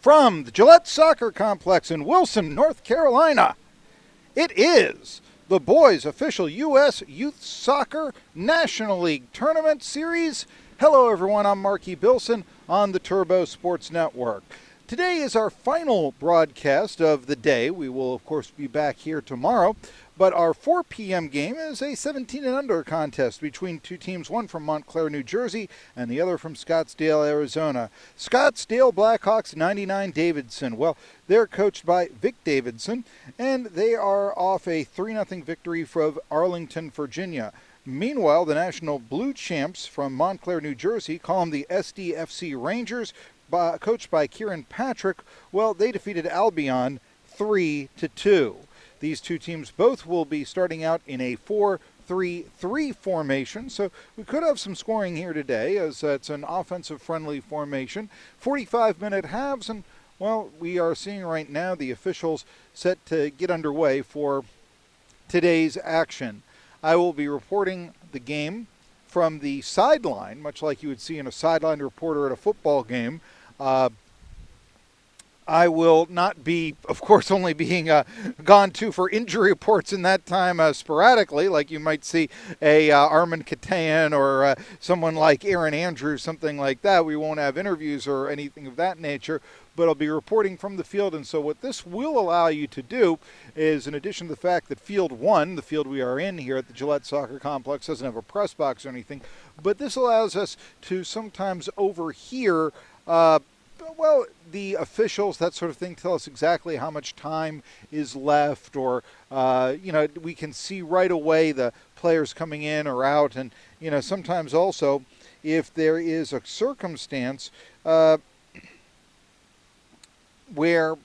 From the Gillette Soccer Complex in Wilson, North Carolina, it is the boys' official U.S. Youth Soccer National League Tournament Series. Hello, everyone. I'm Marky Bilson on the Turbo Sports Network. Today is our final broadcast of the day. We will, of course, be back here tomorrow. But our 4 p.m. game is a 17 and under contest between two teams, one from Montclair, New Jersey, and the other from Scottsdale, Arizona. Scottsdale Blackhawks 99 Davidson. Well, they're coached by Vic Davidson, and they are off a 3-0 victory from Arlington, Virginia. Meanwhile, the National Blue Champs from Montclair, New Jersey, call them the SDFC Rangers, coached by Kieran Patrick. Well, they defeated Albion 3-2. These two teams both will be starting out in a 4-3-3 formation, so we could have some scoring here today, as it's an offensive-friendly formation. 45-minute halves, and, well, we are seeing right now the officials set to get underway for today's action. I will be reporting the game from the sideline, much like you would see in a sideline reporter at a football game. I will not be, of course, only being gone to for injury reports in that time sporadically, like you might see a Armin Katayan or someone like Aaron Andrews, something like that. We won't have interviews or anything of that nature, but I'll be reporting from the field. And so what this will allow you to do is, in addition to the fact that Field 1, the field we are in here at the Gillette Soccer Complex, doesn't have a press box or anything, but this allows us to sometimes overhear well, the officials, that sort of thing, tell us exactly how much time is left, or, we can see right away the players coming in or out. And, sometimes also if there is a circumstance where,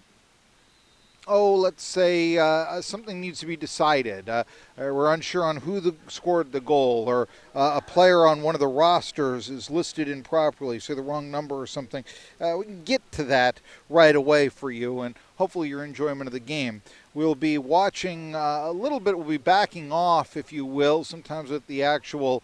let's say something needs to be decided. We're unsure on who scored the goal, or a player on one of the rosters is listed improperly, say the wrong number or something. We can get to that right away for you, and hopefully your enjoyment of the game. We'll be watching a little bit. We'll be backing off, if you will, sometimes with the actual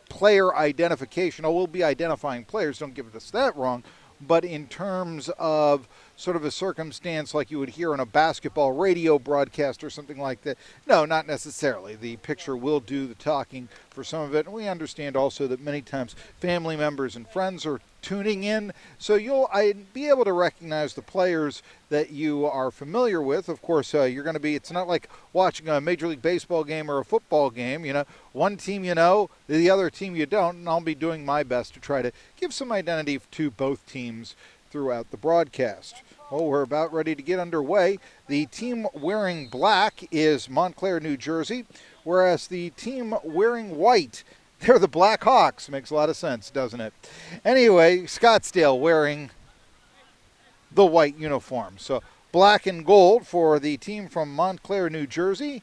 player identification. We'll be identifying players, don't get us that wrong. But in terms of sort of a circumstance like you would hear on a basketball radio broadcast or something like that, no, not necessarily. The picture will do the talking for some of it. And we understand also that many times family members and friends are tuning in, so you'll be able to recognize the players that you are familiar with. Of course, you're going to be, it's not like watching a Major League Baseball game or a football game. One team the other team you don't, and I'll be doing my best to try to give some identity to both teams throughout the broadcast. We're about ready to get underway. The team wearing black is Montclair, New Jersey, whereas the team wearing white, they're the Blackhawks. Makes a lot of sense, doesn't it? Anyway, Scottsdale wearing the white uniform. So black and gold for the team from Montclair, New Jersey.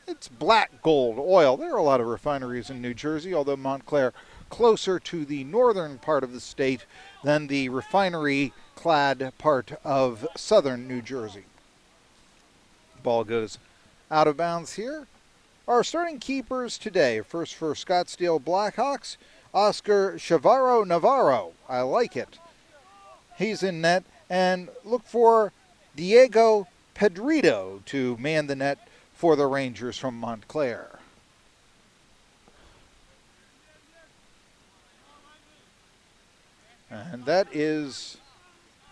It's black gold oil. There are a lot of refineries in New Jersey, although Montclair closer to the northern part of the state than the refinery-clad part of southern New Jersey. Ball goes out of bounds here. Our starting keepers today, first for Scottsdale Blackhawks, Oscar Chavarro Navarro. I like it. He's in net, and look for Diego Pedrito to man the net for the Rangers from Montclair. And that is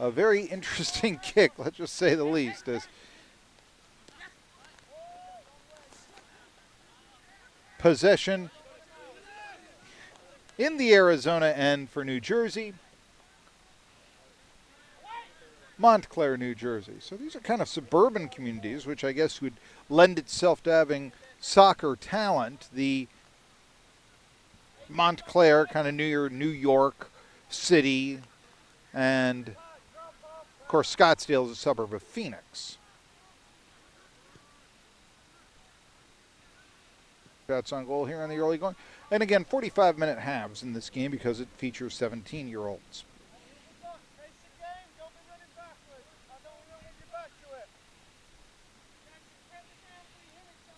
a very interesting kick, let's just say the least. As possession in the Arizona end for New Jersey. Montclair, New Jersey. So these are kind of suburban communities, which I guess would lend itself to having soccer talent. The Montclair, kind of near New York City, and of course Scottsdale is a suburb of Phoenix. Shots on goal here in the early going. And again, 45-minute halves in this game because it features 17-year-olds.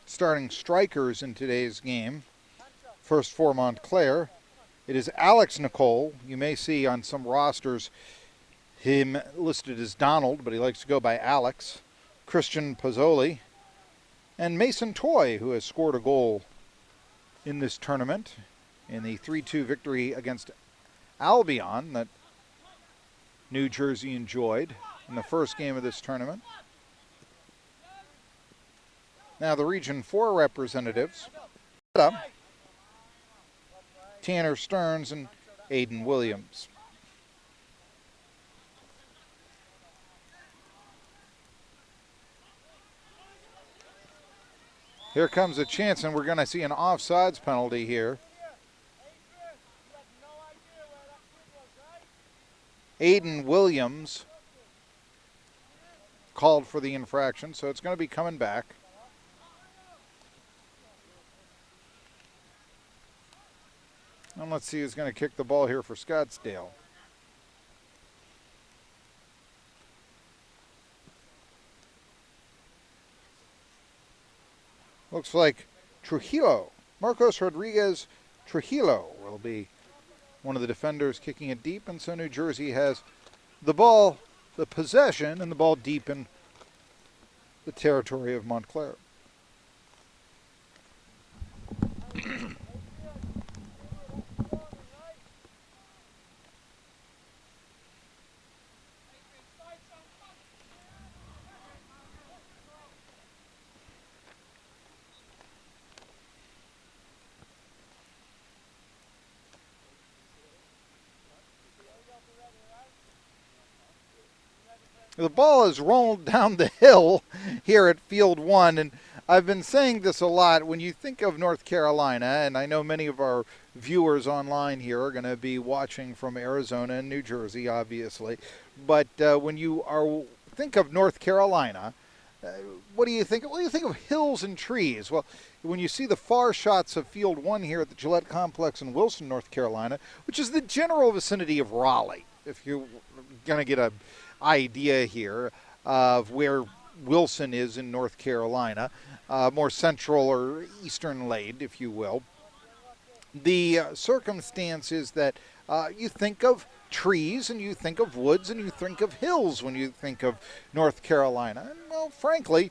Starting strikers in today's game. First for Montclair, It is Alex Nicole. You may see on some rosters him listed as Donald, but he likes to go by Alex. Christian Pozzoli. And Mason Toy, who has scored a goal in this tournament in the 3-2 victory against Albion that New Jersey enjoyed in the first game of this tournament. Now the Region 4 representatives, Tanner Stearns and Aiden Williams. Here comes a chance, and we're going to see an offsides penalty here. Aiden Williams called for the infraction, so it's going to be coming back. And let's see who's going to kick the ball here for Scottsdale. Looks like Trujillo, Marcos Rodriguez Trujillo will be one of the defenders kicking it deep, and so New Jersey has the ball, the possession, and the ball deep in the territory of Montclair. The ball is rolled down the hill here at Field 1, and I've been saying this a lot. When you think of North Carolina, and I know many of our viewers online here are going to be watching from Arizona and New Jersey, obviously, but when you think of North Carolina, what do you think? Well, you think of hills and trees. Well, when you see the far shots of Field 1 here at the Gillette Complex in Wilson, North Carolina, which is the general vicinity of Raleigh, if you're going to get a idea here of where Wilson is in North Carolina, more central or eastern laid, if you will. The circumstance is that you think of trees and you think of woods and you think of hills when you think of North Carolina. And, well, frankly,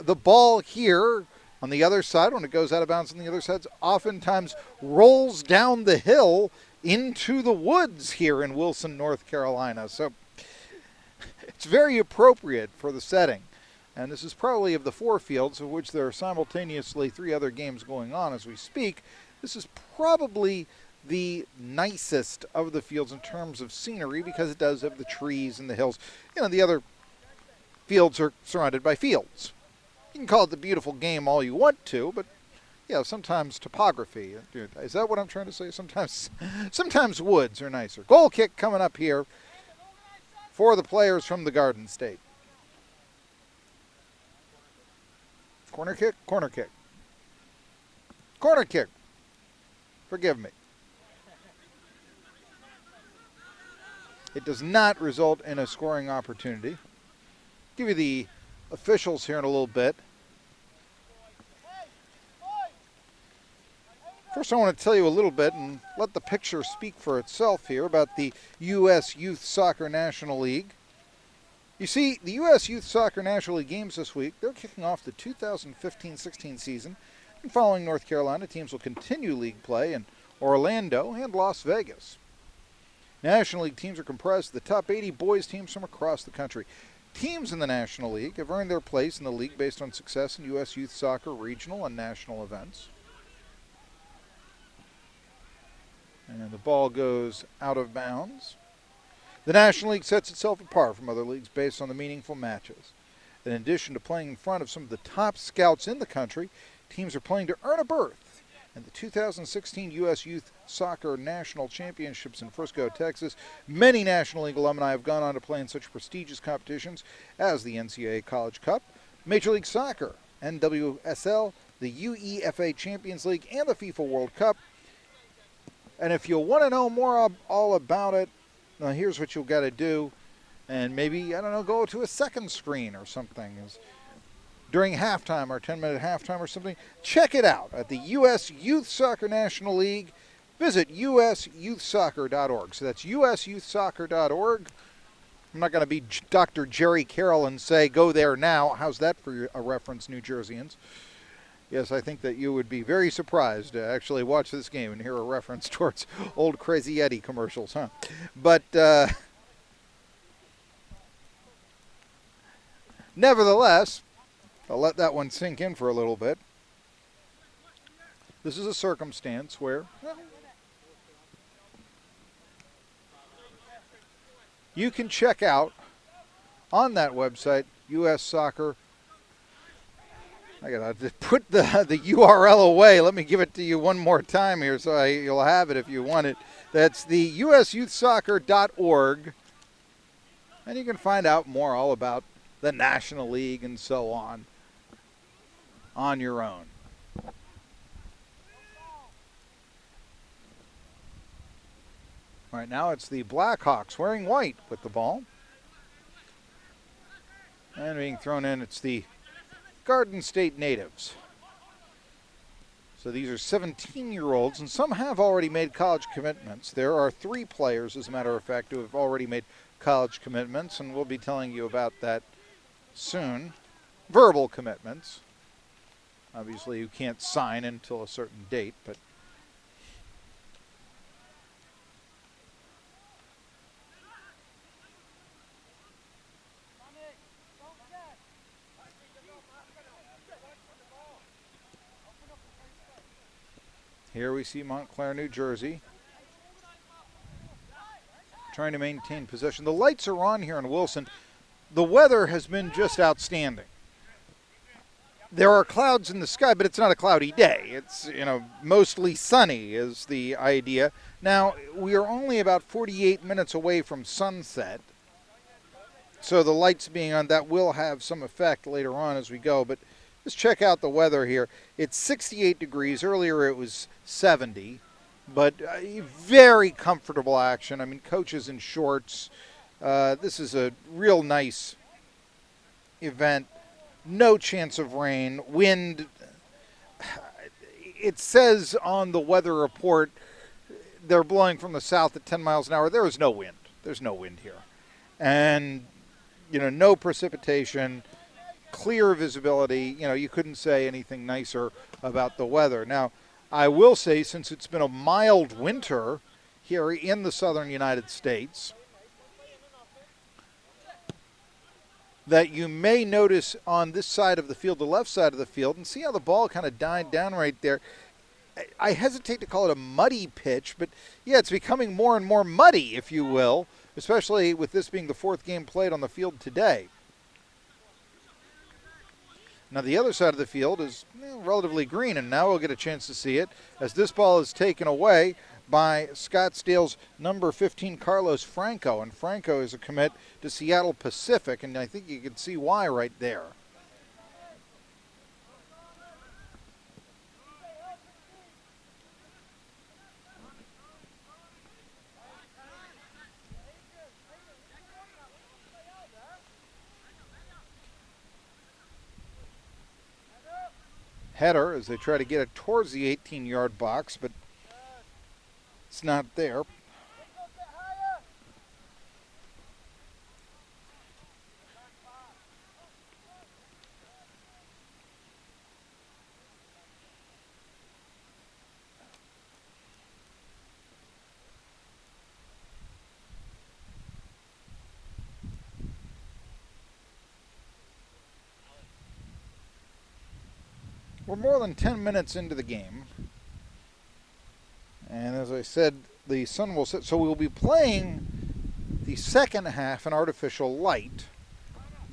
the ball here on the other side, when it goes out of bounds on the other side, oftentimes rolls down the hill into the woods here in Wilson, North Carolina. So it's very appropriate for the setting. And this is probably of the 4 fields, of which there are simultaneously 3 other games going on as we speak. This is probably the nicest of the fields in terms of scenery because it does have the trees and the hills. You know, the other fields are surrounded by fields. You can call it the beautiful game all you want to, but yeah, sometimes topography. Is that what I'm trying to say? Sometimes woods are nicer. Goal kick coming up here for the players from the Garden State. Corner kick, corner kick. Corner kick. Forgive me. It does not result in a scoring opportunity. Give you the officials here in a little bit. First, I want to tell you a little bit and let the picture speak for itself here about the U.S. Youth Soccer National League. You see, the U.S. Youth Soccer National League games this week, they're kicking off the 2015-16 season. And following North Carolina, teams will continue league play in Orlando and Las Vegas. National League teams are comprised of the top 80 boys teams from across the country. Teams in the National League have earned their place in the league based on success in U.S. Youth Soccer regional and national events. And the ball goes out of bounds. The National League sets itself apart from other leagues based on the meaningful matches. In addition to playing in front of some of the top scouts in the country, teams are playing to earn a berth in the 2016 U.S. Youth Soccer National Championships in Frisco, Texas. Many National League alumni have gone on to play in such prestigious competitions as the NCAA College Cup, Major League Soccer, NWSL, the UEFA Champions League, and the FIFA World Cup. And if you want to know more all about it, now here's what you've got to do. And maybe, I don't know, go to a second screen or something. During halftime or 10-minute halftime or something, check it out at the U.S. Youth Soccer National League visit usyouthsoccer.org. So that's usyouthsoccer.org. I'm not going to be Dr. Jerry Carroll and say, go there now. How's that for a reference, New Jerseyans? Yes, I think that you would be very surprised to actually watch this game and hear a reference towards old Crazy Eddie commercials, huh? But nevertheless, I'll let that one sink in for a little bit. This is a circumstance where you can check out on that website, US Soccer. I got to put the URL away. Let me give it to you one more time here so you'll have it if you want it. That's the usyouthsoccer.org. And you can find out more all about the National League and so on your own. All right, now it's the Blackhawks wearing white with the ball. And being thrown in, it's the Garden State natives. So these are 17-year-olds, and some have already made college commitments. There are 3 players, as a matter of fact, who have already made college commitments, and we'll be telling you about that soon. Verbal commitments. Obviously, you can't sign until a certain date, but here we see Montclair, New Jersey, trying to maintain possession. The lights are on here in Wilson. The weather has been just outstanding. There are clouds in the sky, but it's not a cloudy day. It's, mostly sunny is the idea. Now, we are only about 48 minutes away from sunset, so the lights being on, that will have some effect later on as we go, but let's check out the weather here. It's 68 degrees. Earlier it was 70, but very comfortable action. I mean, coaches in shorts. This is a real nice event. No chance of rain. Wind, it says on the weather report they're blowing from the south at 10 miles an hour. There is no wind. There's no wind here. And, no precipitation. Clear visibility. You couldn't say anything nicer about the weather. Now, I will say, since it's been a mild winter here in the southern United States, that you may notice on this side of the field, the left side of the field, and see how the ball kind of died down right there. I hesitate to call it a muddy pitch, but yeah, it's becoming more and more muddy, if you will, especially with this being the 4th game played on the field today. Now the other side of the field is relatively green, and now we'll get a chance to see it as this ball is taken away by Scottsdale's number 15, Carlos Franco. And Franco is a commit to Seattle Pacific, and I think you can see why right there. Header as they try to get it towards the 18-yard box, but it's not there. We're more than 10 minutes into the game. And as I said, the sun will set. So we'll be playing the second half in artificial light.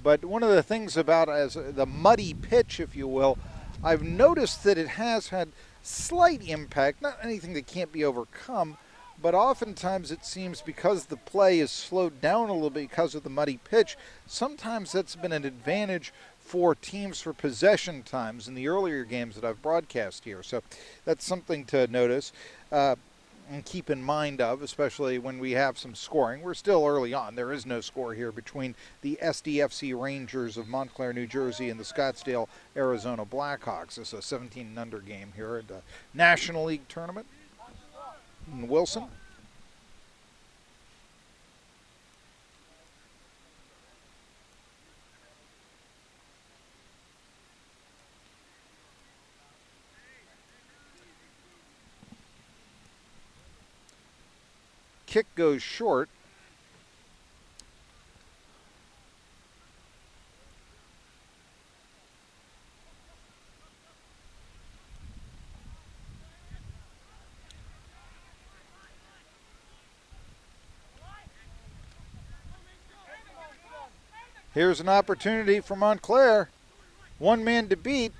But one of the things about as the muddy pitch, if you will, I've noticed that it has had slight impact, not anything that can't be overcome, but oftentimes it seems because the play is slowed down a little bit because of the muddy pitch, sometimes that's been an advantage for teams for possession times in the earlier games that I've broadcast here. So that's something to notice and keep in mind of, especially when we have some scoring. We're still early on. There is no score here between the SDFC Rangers of Montclair, New Jersey and the Scottsdale, Arizona Blackhawks. This is a 17-under game here at the National League tournament. And Wilson. Kick goes short. Here's an opportunity for Montclair. One man to beat.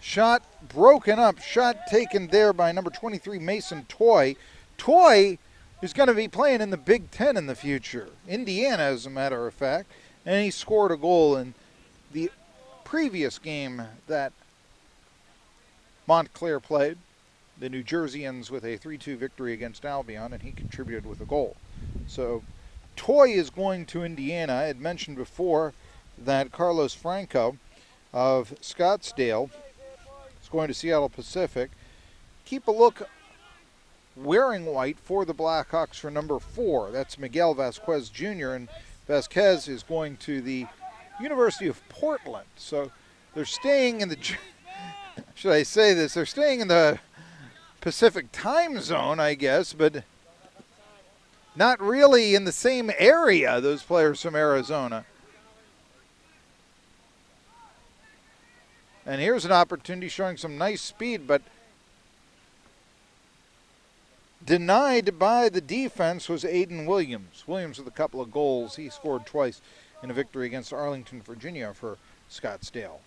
Shot broken up. Shot taken there by number 23, Mason Toy. Toy is going to be playing in the Big Ten in the future. Indiana, as a matter of fact. And he scored a goal in the previous game that Montclair played. The New Jerseyans with a 3-2 victory against Albion, and he contributed with a goal. So Toy is going to Indiana. I had mentioned before that Carlos Franco of Scottsdale is going to Seattle Pacific. Keep a look wearing white for the Blackhawks for number 4. That's Miguel Vasquez Jr., and Vasquez is going to the University of Portland. So they're staying in the, should I say this, they're staying in the Pacific time zone, I guess, but not really in the same area, those players from Arizona. And here's an opportunity showing some nice speed, but denied by the defense was Aiden Williams. Williams with a couple of goals. He scored twice in a victory against Arlington, Virginia for Scottsdale.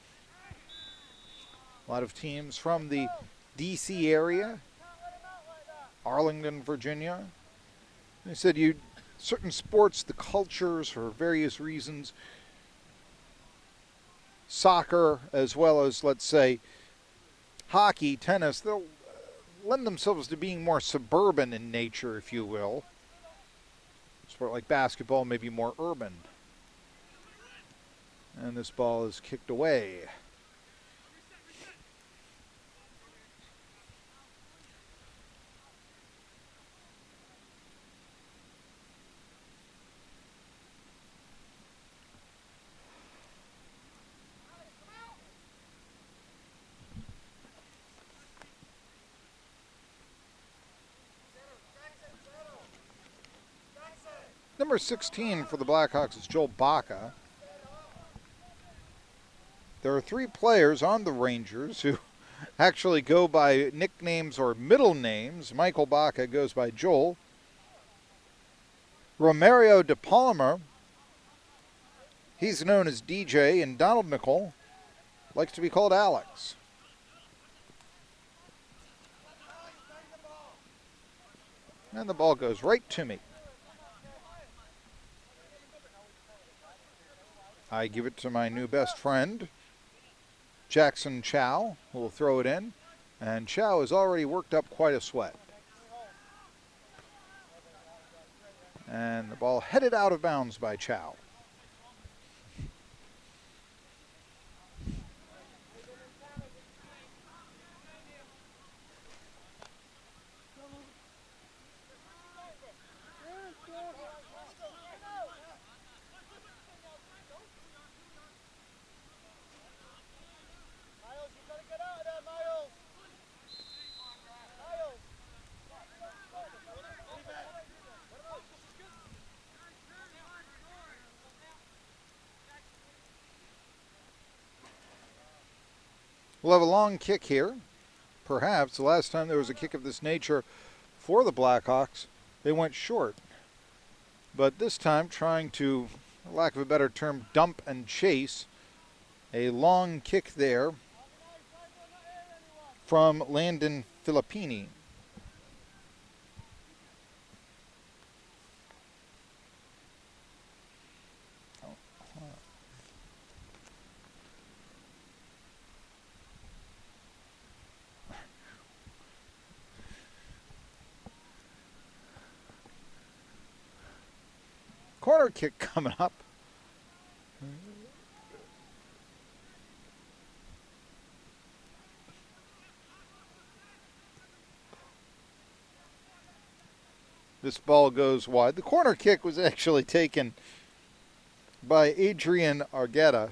A lot of teams from the D.C. area, Arlington, Virginia. They said certain sports, the cultures for various reasons, soccer as well as, let's say, hockey, tennis, they'll lend themselves to being more suburban in nature, if you will. A sport like basketball may be more urban. And this ball is kicked away. Number 16 for the Blackhawks is Joel Baca. There are 3 players on the Rangers who actually go by nicknames or middle names. Michael Baca goes by Joel. Romario de Palmer, he's known as DJ, and Donald Nicole likes to be called Alex. And the ball goes right to me. I give it to my new best friend, Jackson Chow, who will throw it in. And Chow has already worked up quite a sweat. And the ball headed out of bounds by Chow. We'll have a long kick here. Perhaps the last time there was a kick of this nature for the Blackhawks, they went short. But this time trying to, for lack of a better term, dump and chase. A long kick there from Landon Filippini. Corner kick coming up. This ball goes wide. The corner kick was actually taken by Adrian Argueta.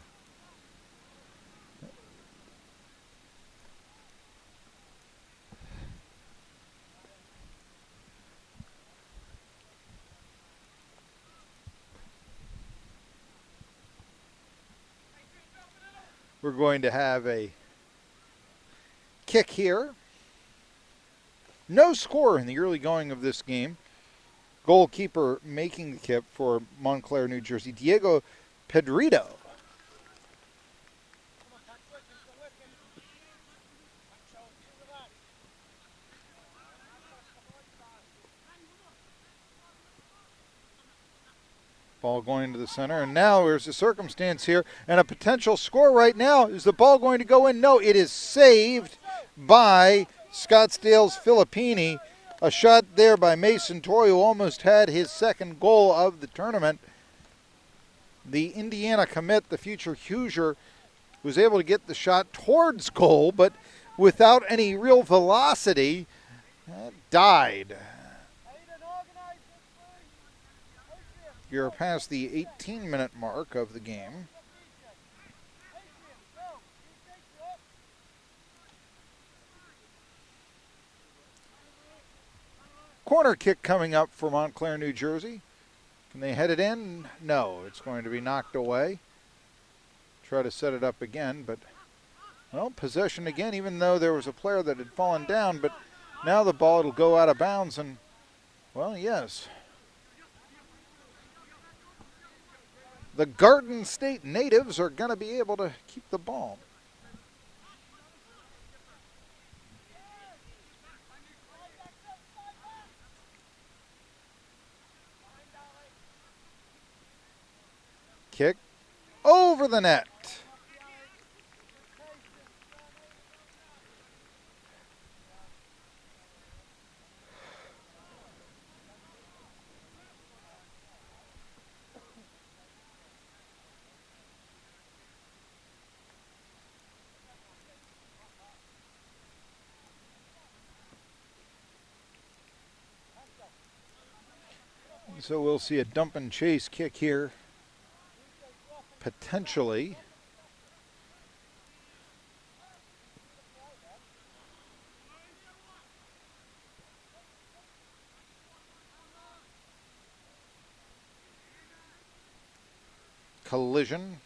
We're going to have a kick here. No score in the early going of this game. Goalkeeper making the kick for Montclair, New Jersey, Diego Pedrito. Ball going into the center, and now there's a circumstance here and a potential score right now. Is the ball going to go in? No, it is saved by Scottsdale's Filippini. A shot there by Mason Toy, who almost had his second goal of the tournament. The Indiana commit, the future Hoosier, was able to get the shot towards goal, but without any real velocity, died. You're past the 18-minute mark of the game. Corner kick coming up for Montclair, New Jersey. Can they head it in? No, it's going to be knocked away. Try to set it up again, but, well, possession again, even though there was a player that had fallen down, but now the ball will go out of bounds, and, well, yes. The Garden State natives are going to be able to keep the ball. Kick over the net. So we'll see a dump and chase kick here, potentially. Collision.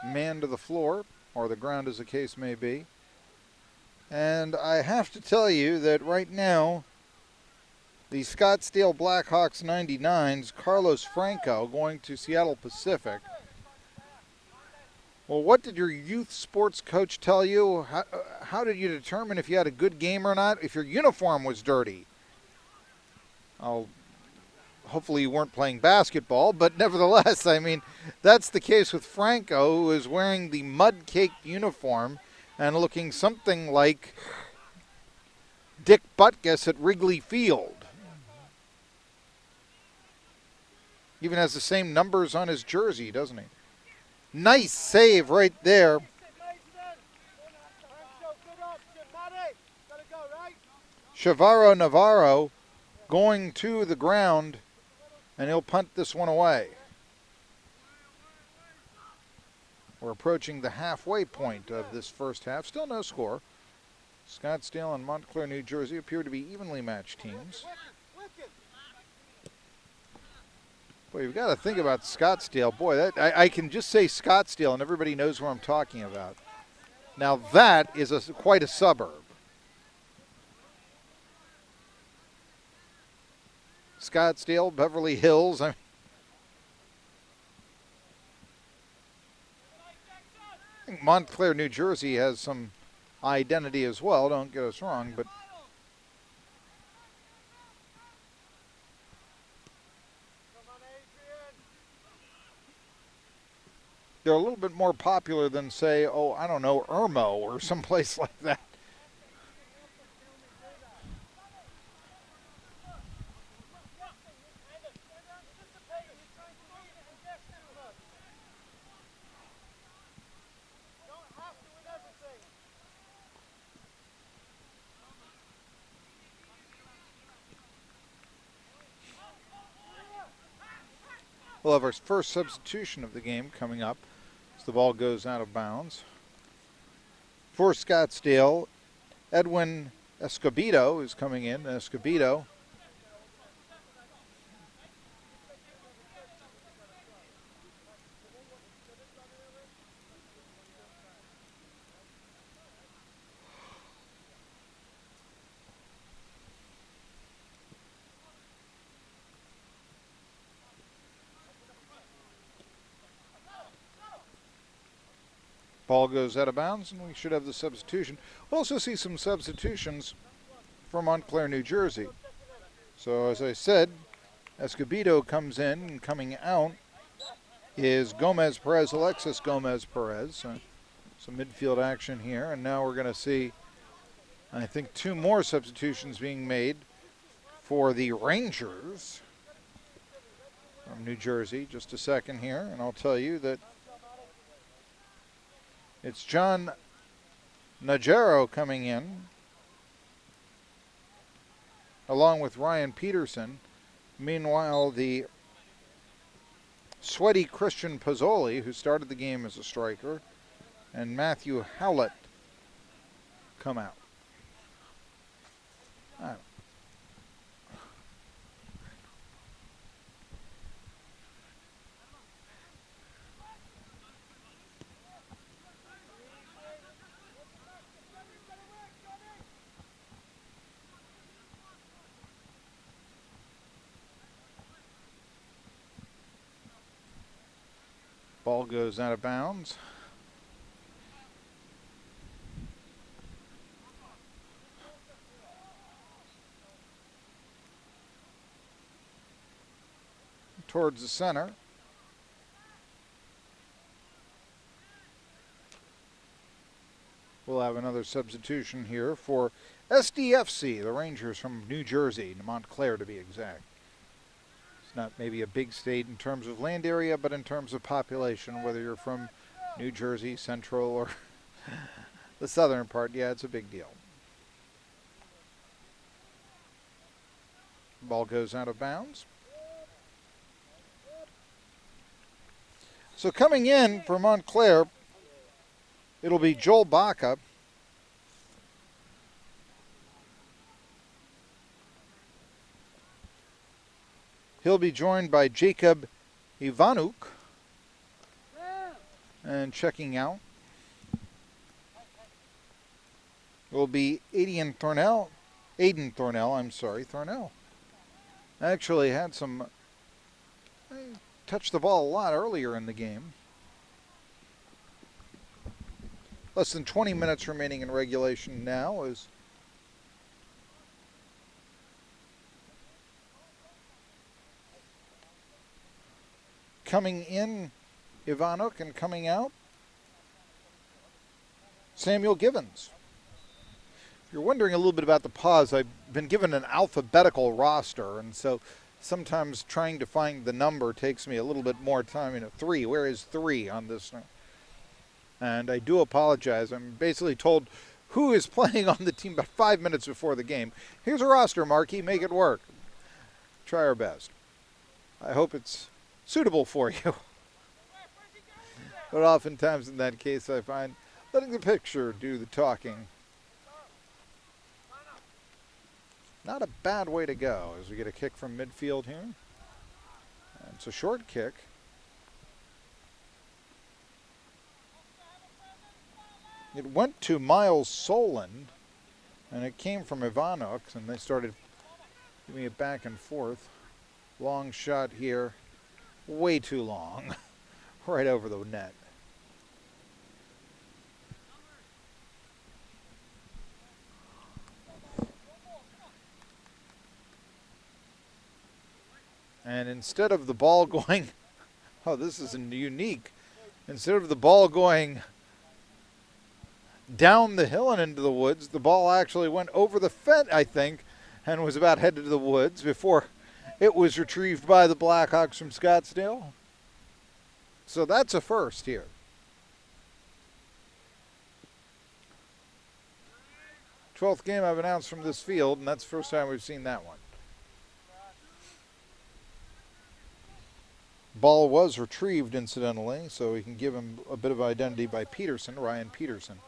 Man to the floor, or the ground as the case may be. And I have to tell you that right now, the Scottsdale Blackhawks 99s, Carlos Franco, going to Seattle Pacific. Well, what did your youth sports coach tell you? How did you determine if you had a good game or not? If your uniform was dirty? Hopefully you weren't playing basketball, but nevertheless, I mean, that's the case with Franco, who is wearing the mud-caked uniform and looking something like Dick Butkus at Wrigley Field. Even has the same numbers on his jersey, doesn't he? Nice save right there. Chavaro Navarro going to the ground, and he'll punt this one away. We're approaching the halfway point of this first half. Still no score. Scottsdale and Montclair, New Jersey appear to be evenly matched teams. Boy, you've got to think about Scottsdale. Boy, I can just say Scottsdale and everybody knows where I'm talking about. Now that is quite a suburb. Scottsdale, Beverly Hills. I think Montclair, New Jersey has some identity as well, don't get us wrong, but they're a little bit more popular than, say, oh, I don't know, Irmo or someplace like that. We'll have our first substitution of the game coming up as the ball goes out of bounds. For Scottsdale, Edwin Escobedo is coming in. Escobedo ball goes out of bounds, and we should have the substitution. We'll also see some substitutions for Montclair, New Jersey. So as I said, Escobedo comes in, and coming out is Gomez Perez, Alexis Gomez Perez. Some midfield action here, and now we're going to see, I think, 2 more substitutions being made for the Rangers from New Jersey. Just a second here, and I'll tell you that it's John Najero coming in, along with Ryan Peterson. Meanwhile, the sweaty Christian Pozzoli, who started the game as a striker, and Matthew Howlett come out. Ball goes out of bounds. Towards the center. We'll have another substitution here for SDFC, the Rangers from New Jersey, Montclair to be exact. It's not maybe a big state in terms of land area, but in terms of population, whether you're from New Jersey, Central, or the southern part, yeah, it's a big deal. Ball goes out of bounds. So coming in for Montclair, it'll be Joel Baca. He'll be joined by Jacob Ivanuk. And checking out will be Aiden Thornell. Thornell. Actually had some, touched the ball a lot earlier in the game. Less than 20 minutes remaining in regulation now as coming in Ivanuk and coming out Samuel Givens. If you're wondering a little bit about the pause, I've been given an alphabetical roster, and so sometimes trying to find the number takes me a little bit more time. 3, where is 3 on this? And I do apologize. I'm basically told who is playing on the team about 5 minutes before the game. Here's a roster, Marky, make it work. Try our best. I hope it's suitable for you. But oftentimes in that case, I find letting the picture do the talking. Not a bad way to go as we get a kick from midfield here. And it's a short kick. It went to Miles Solon, and it came from Ivanuk, and they started giving it back and forth. Long shot here. Way too long. Right over the net. And instead of the ball going, oh, this is unique. Instead of the ball going down the hill and into the woods, the ball actually went over the fence, I think, and was about headed to the woods before it was retrieved by the Blackhawks from Scottsdale. So that's a first here. 12th game I've announced from this field, and that's the first time we've seen that one. Ball was retrieved, incidentally, so we can give him a bit of identity by Peterson, Ryan Peterson.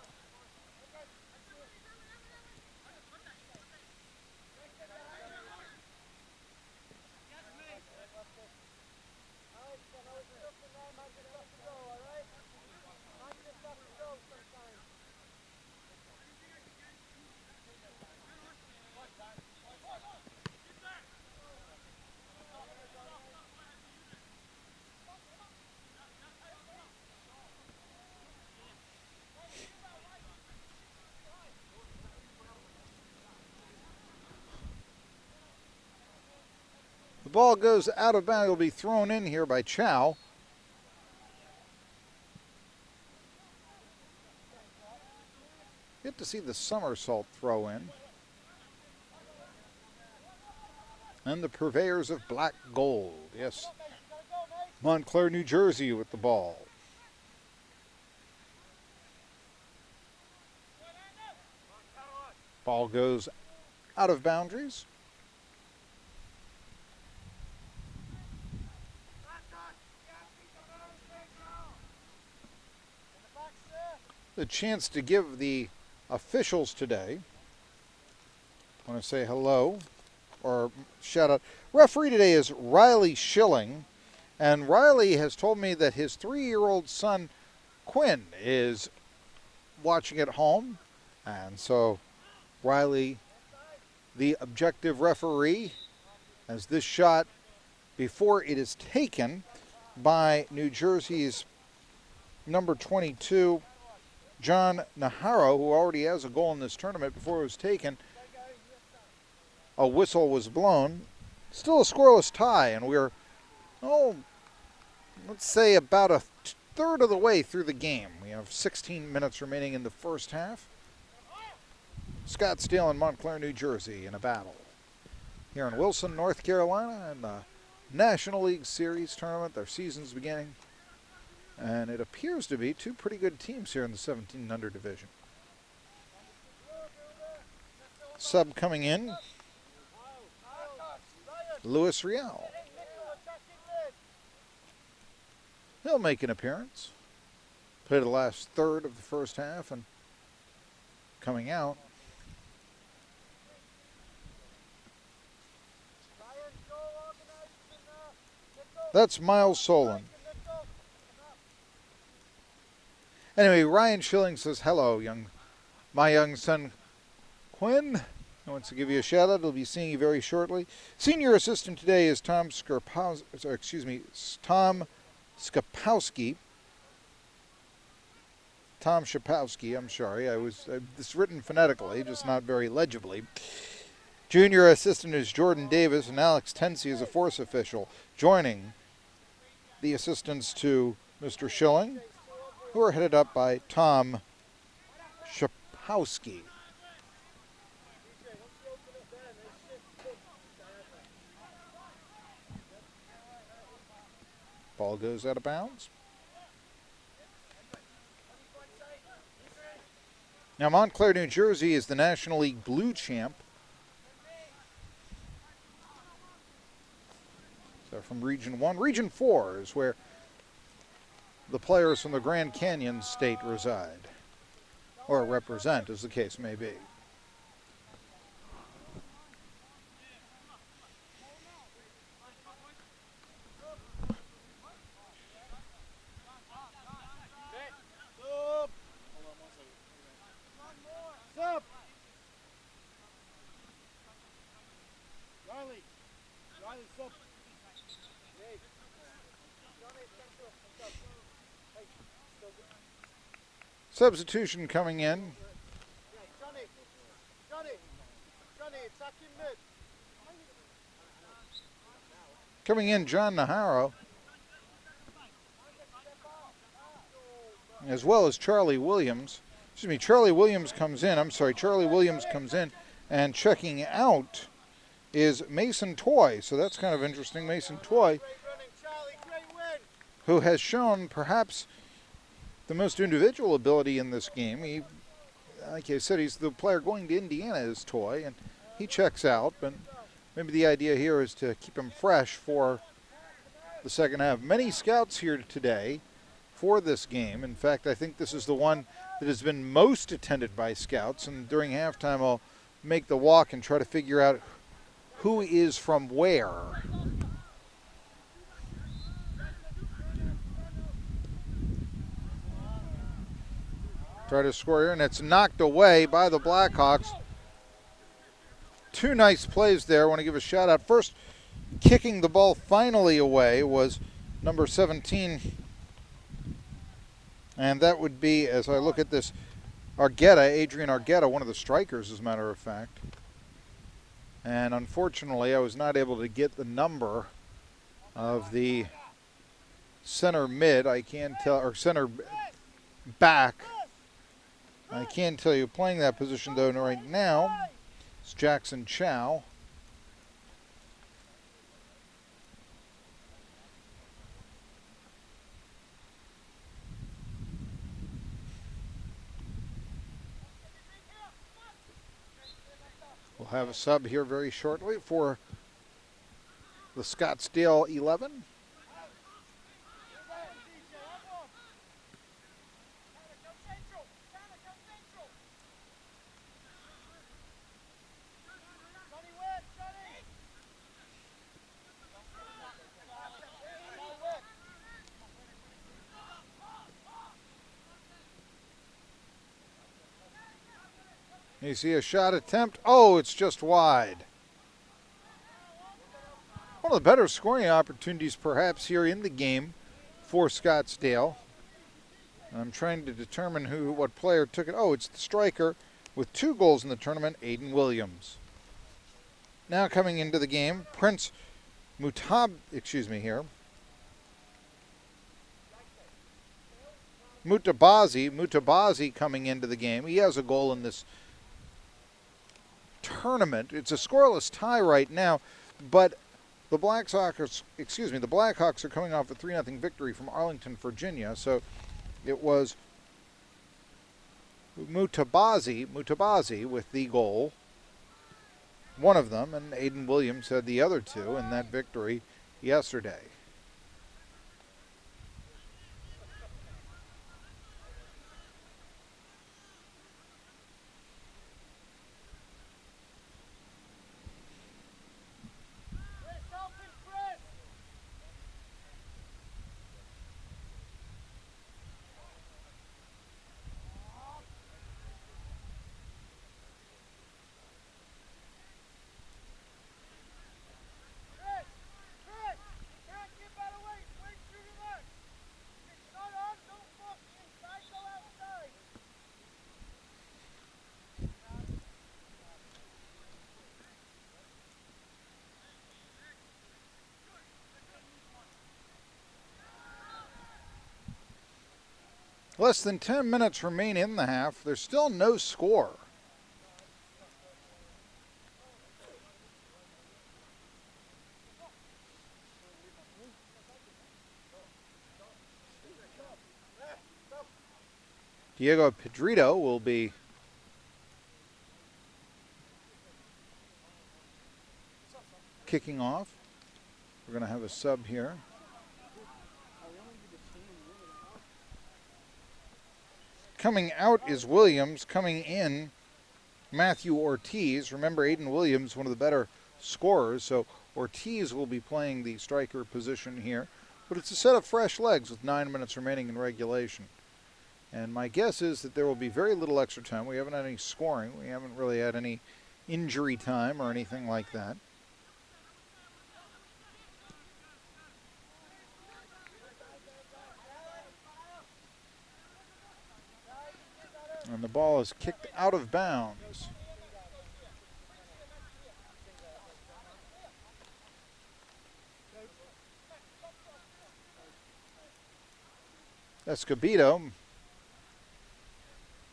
The ball goes out of bounds. It'll be thrown in here by Chow. Get to see the somersault throw in. And the purveyors of black gold. Yes. Montclair, New Jersey with the ball. Ball goes out of boundaries. The chance to give the officials today, I want to say hello or shout out. Referee today is Riley Schilling, and Riley has told me that his 3-year-old son Quinn is watching at home, and so Riley, the objective referee, as this shot, before it is taken by New Jersey's number 22, John Naharo, who already has a goal in this tournament, before it was taken, a whistle was blown. Still a scoreless tie, and we're, let's say about a third of the way through the game. We have 16 minutes remaining in the first half. Scottsdale and Montclair, New Jersey in a battle. Here in Wilson, North Carolina, in the National League Series tournament. Their season's beginning. And it appears to be two pretty good teams here in the 17 under division. Sub coming in, Luis Real. He'll make an appearance. Played the last third of the first half, and coming out, that's Miles Solon. Anyway, Ryan Schilling says, hello, my young son Quinn. I want to give you a shout out. He'll be seeing you very shortly. Senior assistant today is Tom Skapowski. Tom Shapowski, I'm sorry. It's written phonetically, just not very legibly. Junior assistant is Jordan Davis, and Alex Tensi is a force official, joining the assistants to Mr. Schilling, who are headed up by Tom Shapowski. Ball goes out of bounds. Now, Montclair, New Jersey is the National League Blue champ. So from Region 1. Region 4 is where the players from the Grand Canyon State reside, or represent, as the case may be. Substitution coming in. Coming in, John Naharo, as well as Charlie Williams. Charlie Williams comes in, and checking out is Mason Toy. So that's kind of interesting. Mason Toy, who has shown perhaps the most individual ability in this game. He, like I said, he's the player going to Indiana is Toy, and he checks out, but maybe the idea here is to keep him fresh for the second half. Many scouts here today for this game. In fact, I think this is the one that has been most attended by scouts, and during halftime I'll make the walk and try to figure out who is from where. Try to score here, and it's knocked away by the Blackhawks. Two nice plays there. I want to give a shout out. First, kicking the ball finally away was number 17. And that would be, as I look at this, Adrian Argueta, one of the strikers, as a matter of fact. And unfortunately, I was not able to get the number of the center mid. I can tell, or center back. I can tell you, playing that position though right now is Jackson Chow. We'll have a sub here very shortly for the Scottsdale 11. You see a shot attempt. Oh, it's just wide. One of the better scoring opportunities perhaps here in the game for Scottsdale. I'm trying to determine what player took it. Oh, it's the striker with 2 goals in the tournament, Aiden Williams. Now coming into the game, Prince Mutabazi coming into the game. He has a goal in this tournament. It's a scoreless tie right now, but the Blackhawks are coming off a 3-0 victory from Arlington, Virginia. So it was Mutabazi with the goal, one of them, and Aiden Williams had the other 2 in that victory yesterday. Less than 10 minutes remain in the half. There's still no score. Diego Pedrito will be kicking off. We're going to have a sub here. Coming out is Williams. Coming in, Matthew Ortiz. Remember, Aiden Williams, one of the better scorers, so Ortiz will be playing the striker position here. But it's a set of fresh legs with 9 minutes remaining in regulation. And my guess is that there will be very little extra time. We haven't had any scoring. We haven't really had any injury time or anything like that. And the ball is kicked out of bounds. Escobedo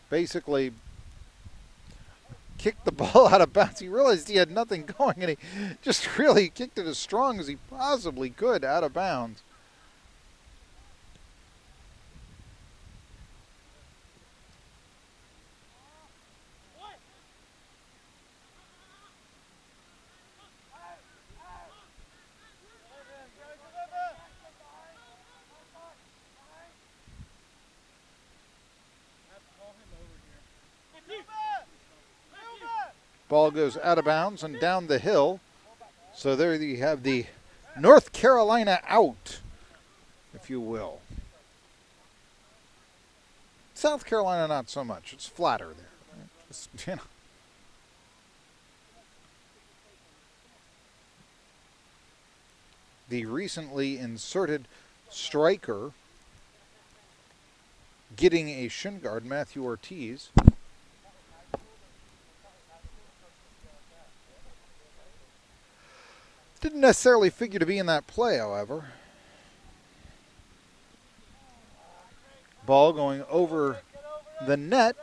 basically kicked the ball out of bounds. He realized he had nothing going, and he just really kicked it as strong as he possibly could out of bounds. Ball goes out of bounds and down the hill. So there you have the North Carolina out, if you will. South Carolina, not so much. It's flatter there. Just, you know. The recently inserted striker getting a shin guard, Matthew Ortiz. Didn't necessarily figure to be in that play, however. Ball going over the net.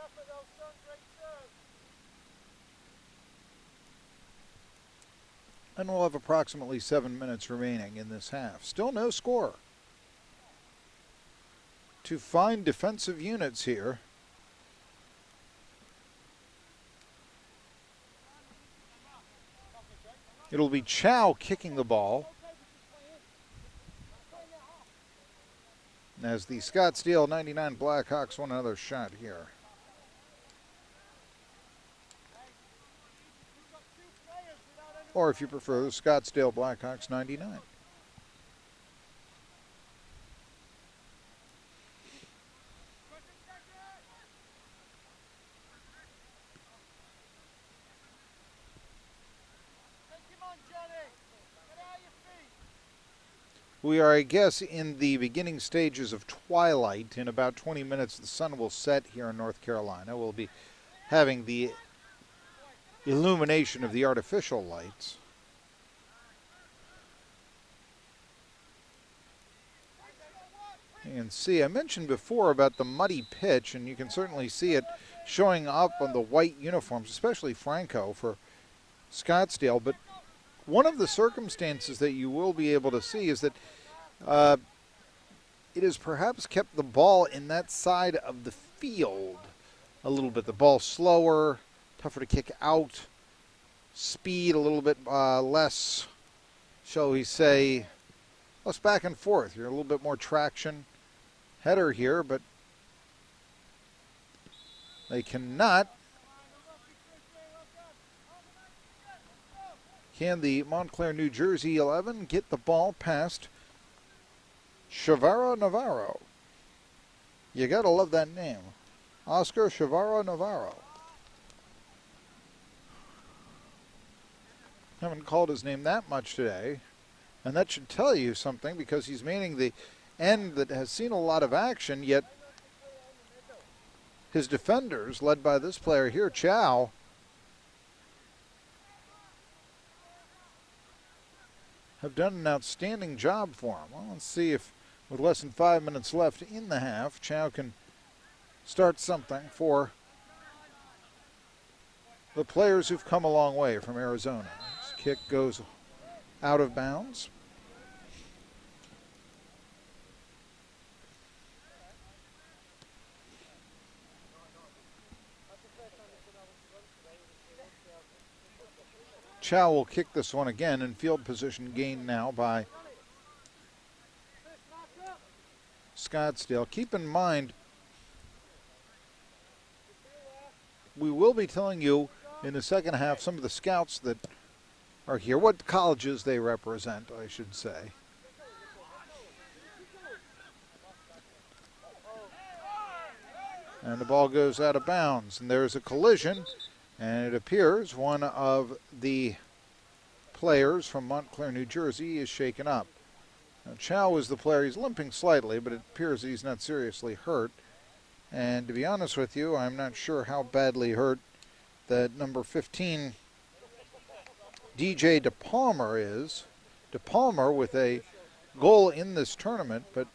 And we'll have approximately 7 minutes remaining in this half. Still no score. To find defensive units here. It'll be Chow kicking the ball. As the Scottsdale 99 Blackhawks want another shot here. Or if you prefer, the Scottsdale Blackhawks 99. We are, I guess, in the beginning stages of twilight. In about 20 minutes, the sun will set here in North Carolina. We'll be having the illumination of the artificial lights. You can see, I mentioned before about the muddy pitch, and you can certainly see it showing up on the white uniforms, especially Franco for Scottsdale. But one of the circumstances that you will be able to see is that it has perhaps kept the ball in that side of the field a little bit. The ball slower, tougher to kick out, speed a little bit less, shall we say, less back and forth. You're a little bit more traction. Header here, but they cannot. Can the Montclair, New Jersey 11 get the ball past Chavara Navarro? You gotta love that name. Oscar Chavara Navarro. Haven't called his name that much today. And that should tell you something, because he's meaning the end that has seen a lot of action, yet his defenders, led by this player here, Chow, have done an outstanding job for him. Well, let's see if, with less than 5 minutes left in the half, Chow can start something for the players who've come a long way from Arizona. This kick goes out of bounds. Chow will kick this one again, and field position gained now by Scottsdale. Keep in mind, we will be telling you in the second half some of the scouts that are here, what colleges they represent, I should say. And the ball goes out of bounds, and there's a collision. And it appears one of the players from Montclair, New Jersey is shaken up. Now, Chow is the player. He's limping slightly, but it appears he's not seriously hurt. And to be honest with you, I'm not sure how badly hurt that number 15, DJ DePalmer, is. DePalmer with a goal in this tournament, but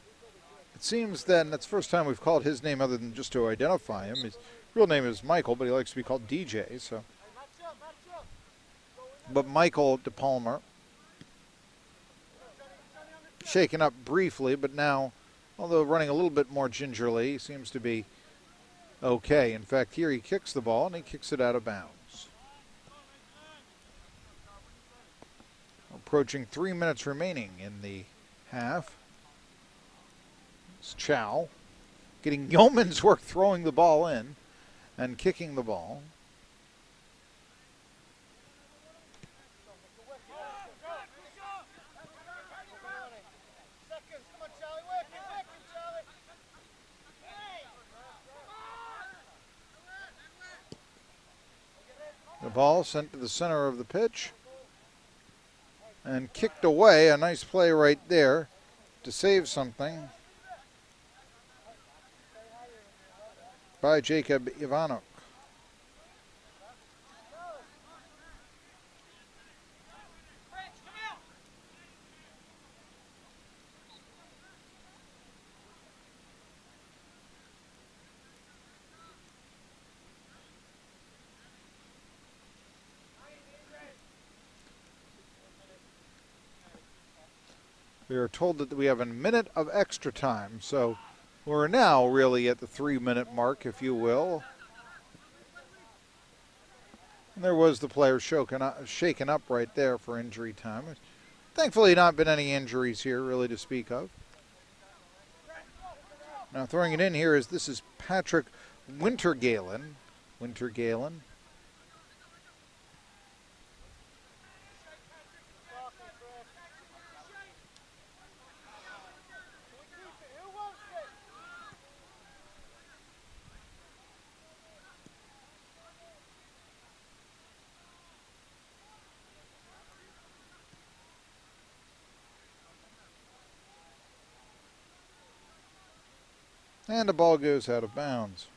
it seems that, and that's the first time we've called his name other than just to identify him. His real name is Michael, but he likes to be called DJ. So, but Michael DePalmer, shaken up briefly, but now, although running a little bit more gingerly, seems to be okay. In fact, here he kicks the ball, and he kicks it out of bounds. Approaching 3 minutes remaining in the half. It's Chow getting yeoman's work throwing the ball in and kicking the ball. ball sent to the center of the pitch and kicked away. A nice play right there to save something by Jacob Ivanuk. We are told that we have a minute of extra time, so we're now really at the 3-minute mark, if you will. And there was the player shaken up right there for injury time. Thankfully, not been any injuries here, really, to speak of. Now throwing it in here this is Patrick Wintergalen. And the ball goes out of bounds.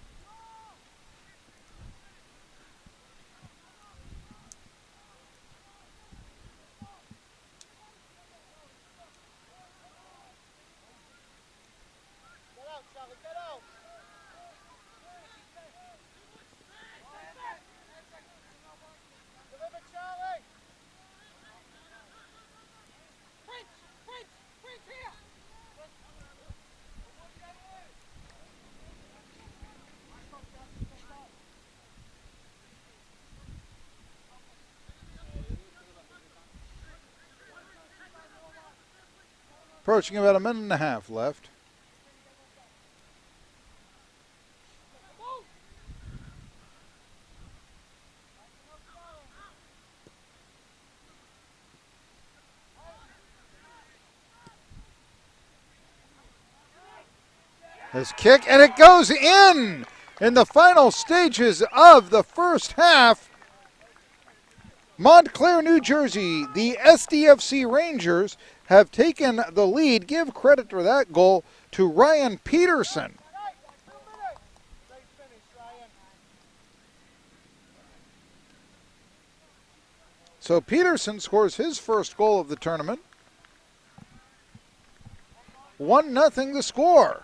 Approaching about a minute and a half left. This kick, and it goes in the final stages of the first half. Montclair, New Jersey, the SDFC Rangers have taken the lead. Give credit for that goal to Ryan Peterson. So Peterson scores his first goal of the tournament. 1-0 the score.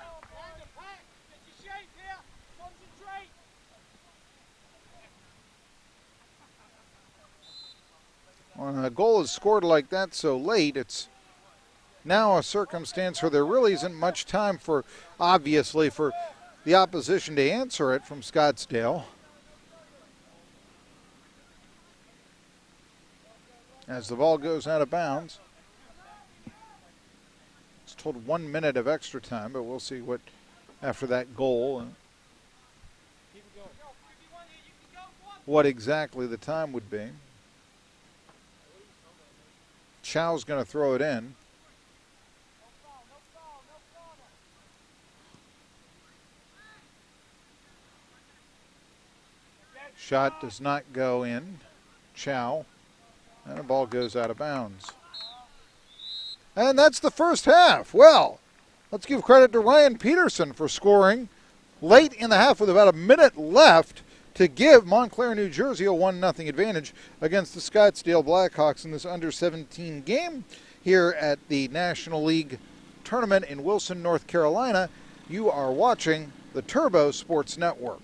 When a goal is scored like that so late, it's now a circumstance where there really isn't much time for, obviously, for the opposition to answer it from Scottsdale. As the ball goes out of bounds. It's told 1 minute of extra time, but we'll see what after that goal what exactly the time would be. Chow's going to throw it in. Shot does not go in. Chow. And the ball goes out of bounds. And that's the first half. Well, let's give credit to Ryan Peterson for scoring late in the half with about a minute left to give Montclair, New Jersey a 1-0 advantage against the Scottsdale Blackhawks in this under-17 game here at the National League Tournament in Wilson, North Carolina. You are watching the Turbo Sports Network.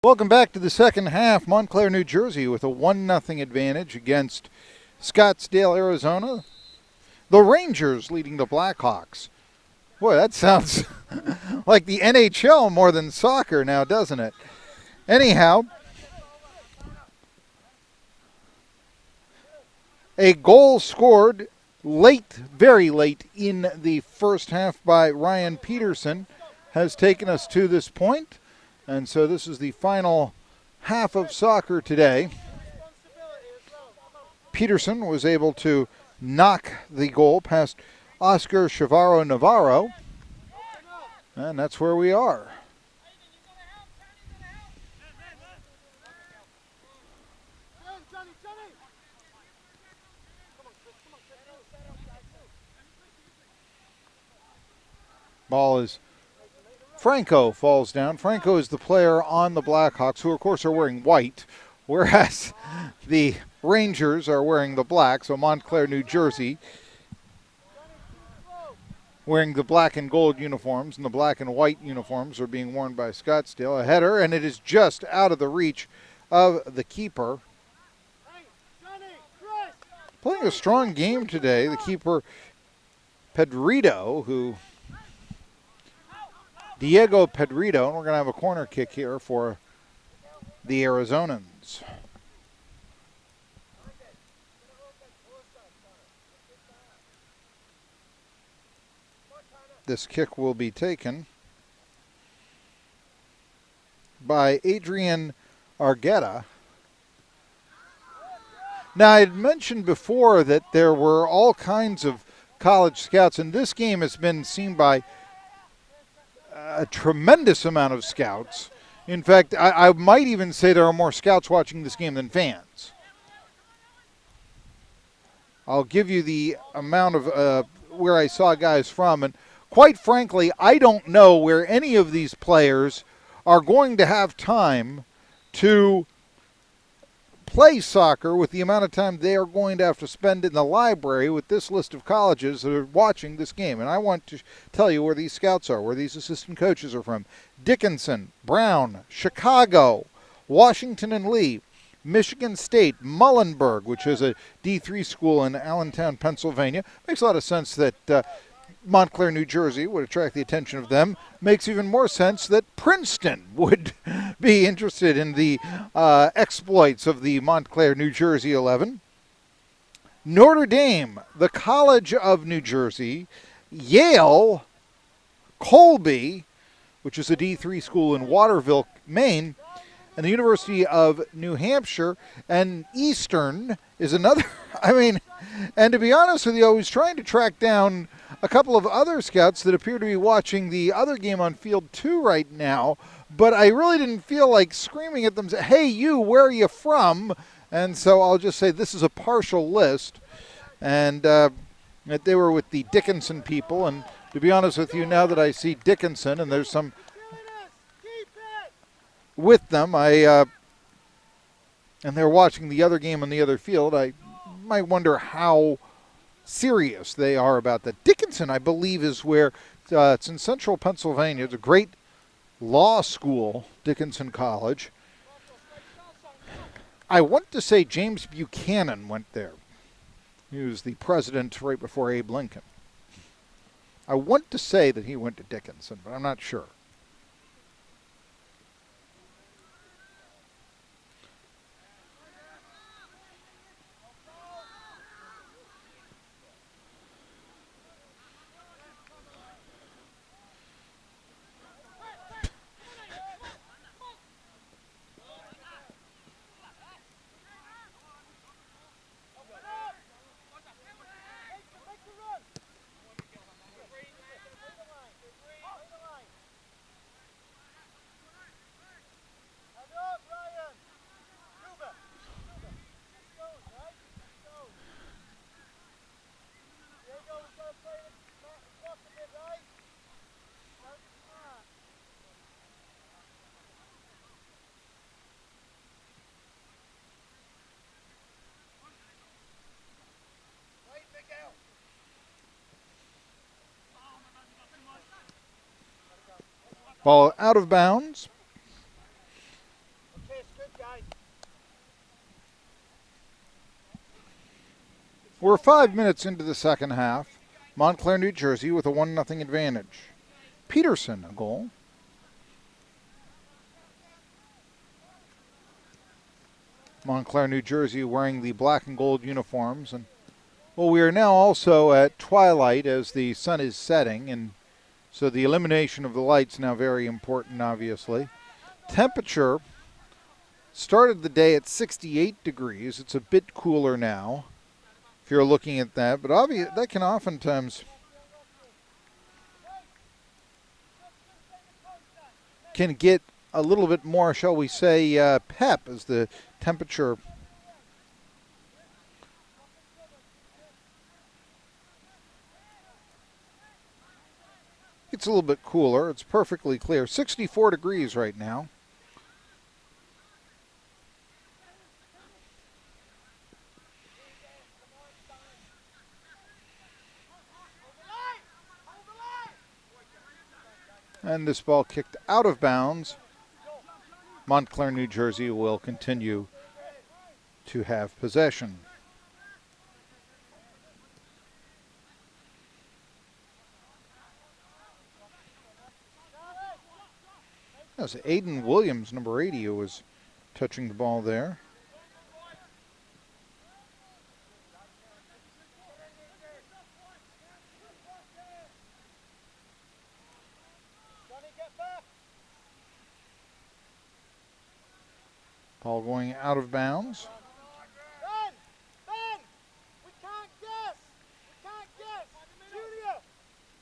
Welcome back to the second half. Montclair, New Jersey with a 1-0 advantage against Scottsdale, Arizona. The Rangers leading the Blackhawks. Boy, that sounds like the NHL more than soccer now, doesn't it? Anyhow, a goal scored late, very late in the first half by Ryan Peterson has taken us to this point. And so this is the final half of soccer today. Peterson was able to knock the goal past Oscar Chavarro Navarro. And that's where we are. Ball is Franco falls down. Franco is the player on the Blackhawks, who of course are wearing white, whereas the Rangers are wearing the black. So Montclair, New Jersey, wearing the black and gold uniforms, and the black and white uniforms are being worn by Scottsdale. A header, and it is just out of the reach of the keeper. Playing a strong game today, the keeper Diego Pedrito, and we're going to have a corner kick here for the Arizonans. This kick will be taken by Adrian Argueta. Now, I had mentioned before that there were all kinds of college scouts, and this game has been seen by a tremendous amount of scouts. In fact, I might even say there are more scouts watching this game than fans. I'll give you the amount of where I saw guys from, and quite frankly, I don't know where any of these players are going to have time to play soccer with the amount of time they are going to have to spend in the library with this list of colleges that are watching this game. And I want to tell you where these scouts are, where these assistant coaches are from. Dickinson, Brown, Chicago, Washington and Lee, Michigan State, Muhlenberg, which is a D3 school in Allentown, Pennsylvania. Makes a lot of sense that Montclair, New Jersey would attract the attention of them. Makes even more sense that Princeton would be interested in the exploits of the Montclair, New Jersey 11. Notre Dame, the College of New Jersey, Yale, Colby, which is a D3 school in Waterville, Maine, and the University of New Hampshire, and Eastern is another. And to be honest with you, I was trying to track down a couple of other scouts that appear to be watching the other game on field 2 right now, but I really didn't feel like screaming at them, hey, you, where are you from? And so I'll just say this is a partial list, and that they were with the Dickinson people. And to be honest with you, now that I see Dickinson and there's some with them, and they're watching the other game on the other field, I might wonder how serious they are about that. Dickinson, I believe, is where it's in central Pennsylvania. It's a great law school, Dickinson College. I want to say James Buchanan went there. He was the president right before Abe Lincoln. I want to say that he went to Dickinson, but I'm not sure. Ball out of bounds. We're 5 minutes into the second half. Montclair, New Jersey with a 1-0 advantage. Peterson, a goal. Montclair, New Jersey wearing the black and gold uniforms. And well, we are now also at twilight as the sun is setting, and so the elimination of the lights now very important, obviously. Temperature started the day at 68 degrees. It's a bit cooler now, if you're looking at that. But obviously, that can oftentimes can get a little bit more, shall we say, pep as the temperature gets a little bit cooler. It's perfectly clear. 64 degrees right now. And this ball kicked out of bounds. Montclair, New Jersey will continue to have possession. That was Aiden Williams, number 80, who was touching the ball there. Ball going out of bounds. Ben, we can't guess. We can't guess. Junior,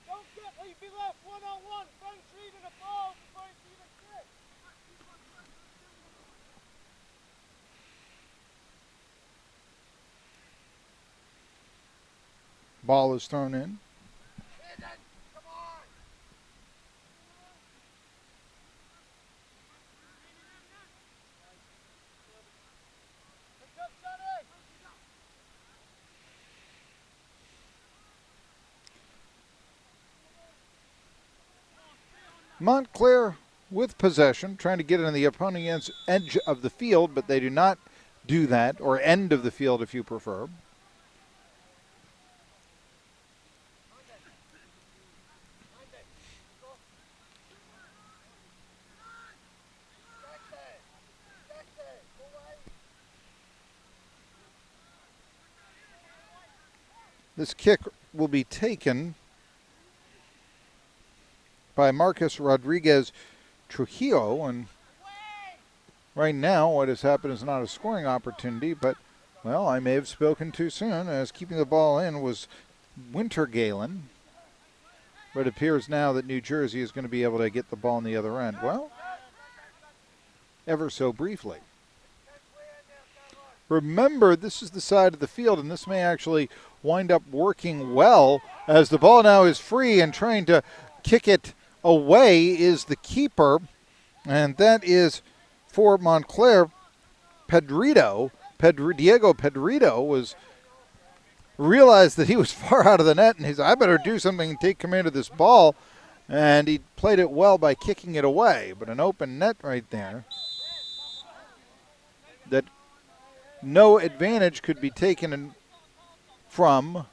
don't get, we'd be left one-on-one. Ben's reading the ball before it's even kicked. Ball is thrown in. Come on. Pick up, Sonny. Montclair with possession, trying to get it on the opponent's edge of the field, but they do not do that, or end of the field if you prefer. This kick will be taken by Marcus Rodriguez Trujillo, and right now what has happened is not a scoring opportunity, but, well, I may have spoken too soon, as keeping the ball in was Winter Galen. But it appears now that New Jersey is going to be able to get the ball on the other end. Well, ever so briefly. Remember, this is the side of the field, and this may actually wind up working well, as the ball now is free, and trying to kick it away is the keeper, and that is for Montclair, Diego Pedrito realized that he was far out of the net, and he said, I better do something and take command of this ball, and he played it well by kicking it away, but an open net right there that no advantage could be taken from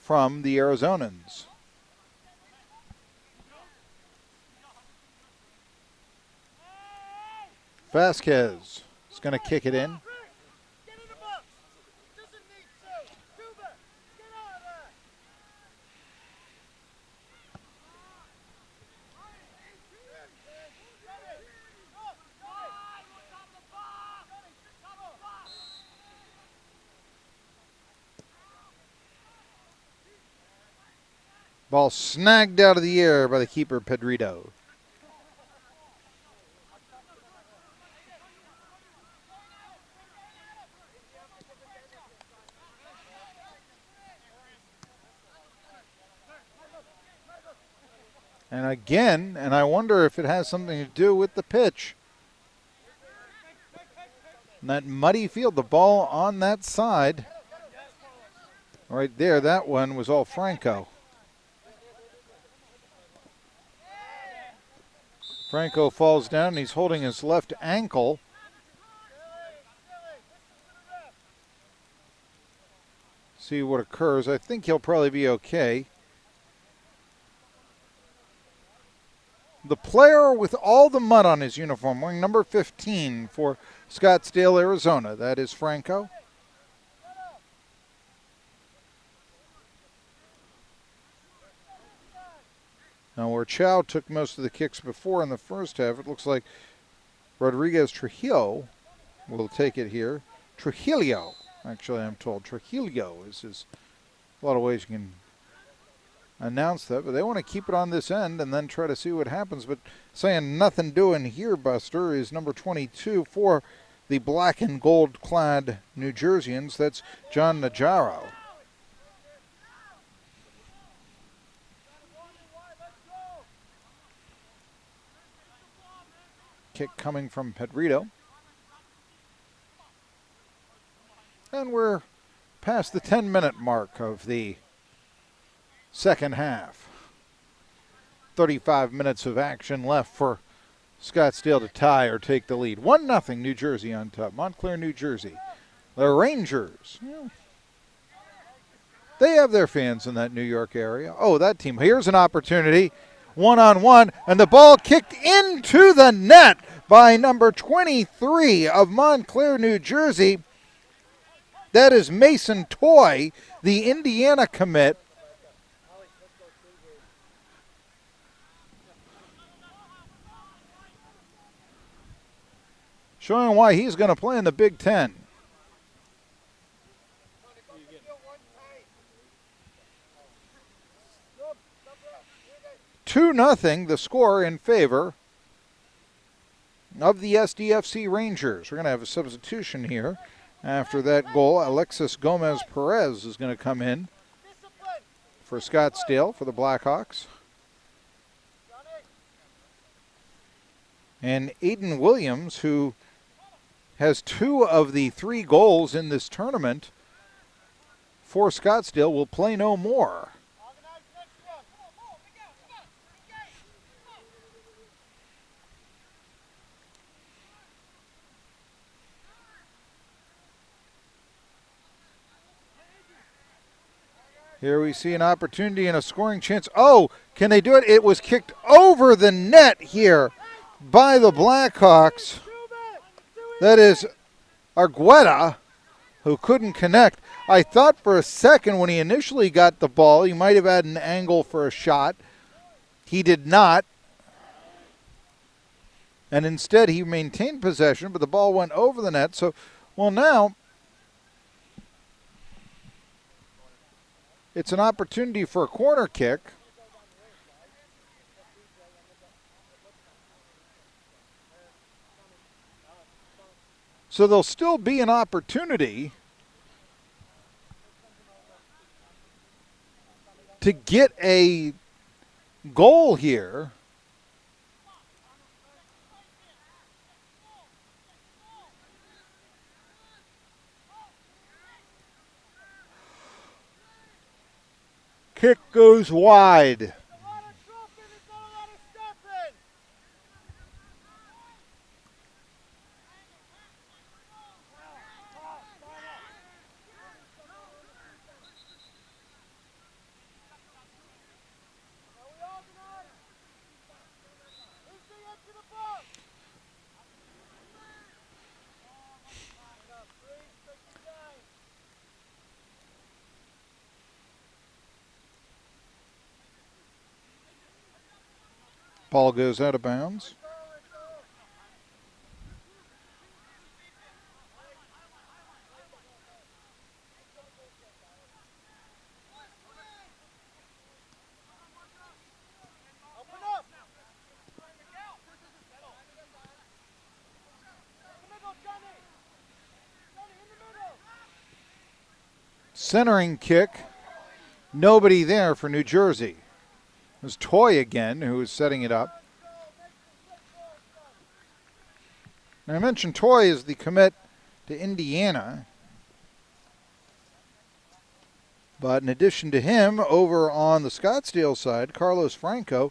the Arizonans. Vasquez is going to kick it in. Get in the box. Doesn't need to. Cuba, get out of there. Ball snagged out of the air by the keeper, Pedrito. And again, and I wonder if it has something to do with the pitch. In that muddy field, the ball on that side, right there, that one was all Franco. Franco falls down, and he's holding his left ankle. See what occurs. I think he'll probably be okay. The player with all the mud on his uniform, wearing number 15 for Scottsdale, Arizona. That is Franco. Now, where Chow took most of the kicks before in the first half, it looks like Rodriguez Trujillo will take it here. Trujillo, actually, I'm told. Trujillo is his. A lot of ways you can announce that, but they want to keep it on this end and then try to see what happens. But saying nothing doing here, Buster, is number 22 for the black and gold clad New Jerseyans. That's John Najaro. Kick coming from Pedrito. And we're past the 10-minute mark of the second half. 35 minutes of action left for Scottsdale to tie or take the lead. 1-0 New Jersey on top. Montclair, New Jersey. The Rangers. They have their fans in that New York area. Oh, that team. Here's an opportunity. 1-on-1, and the ball kicked into the net by number 23 of Montclair, New Jersey. That is Mason Toy, the Indiana commit. Showing why he's going to play in the Big Ten. 2-0 the score in favor of the SDFC Rangers. We're going to have a substitution here. After that goal, Alexis Gomez-Perez is going to come in for Scottsdale for the Blackhawks. And Aiden Williams, who has 2 of the 3 goals in this tournament for Scottsdale, will play no more. Here we see an opportunity and a scoring chance. Oh, can they do it? It was kicked over the net here by the Blackhawks. That is Argueta, who couldn't connect. I thought for a second when he initially got the ball, he might have had an angle for a shot. He did not. And instead he maintained possession, but the ball went over the net. So, well, now it's an opportunity for a corner kick. So there'll still be an opportunity to get a goal here. Kick goes wide. Ball goes out of bounds. Centering kick. Nobody there for New Jersey. It was Toy again who was setting it up. Now I mentioned Toy is the commit to Indiana. But in addition to him, over on the Scottsdale side, Carlos Franco,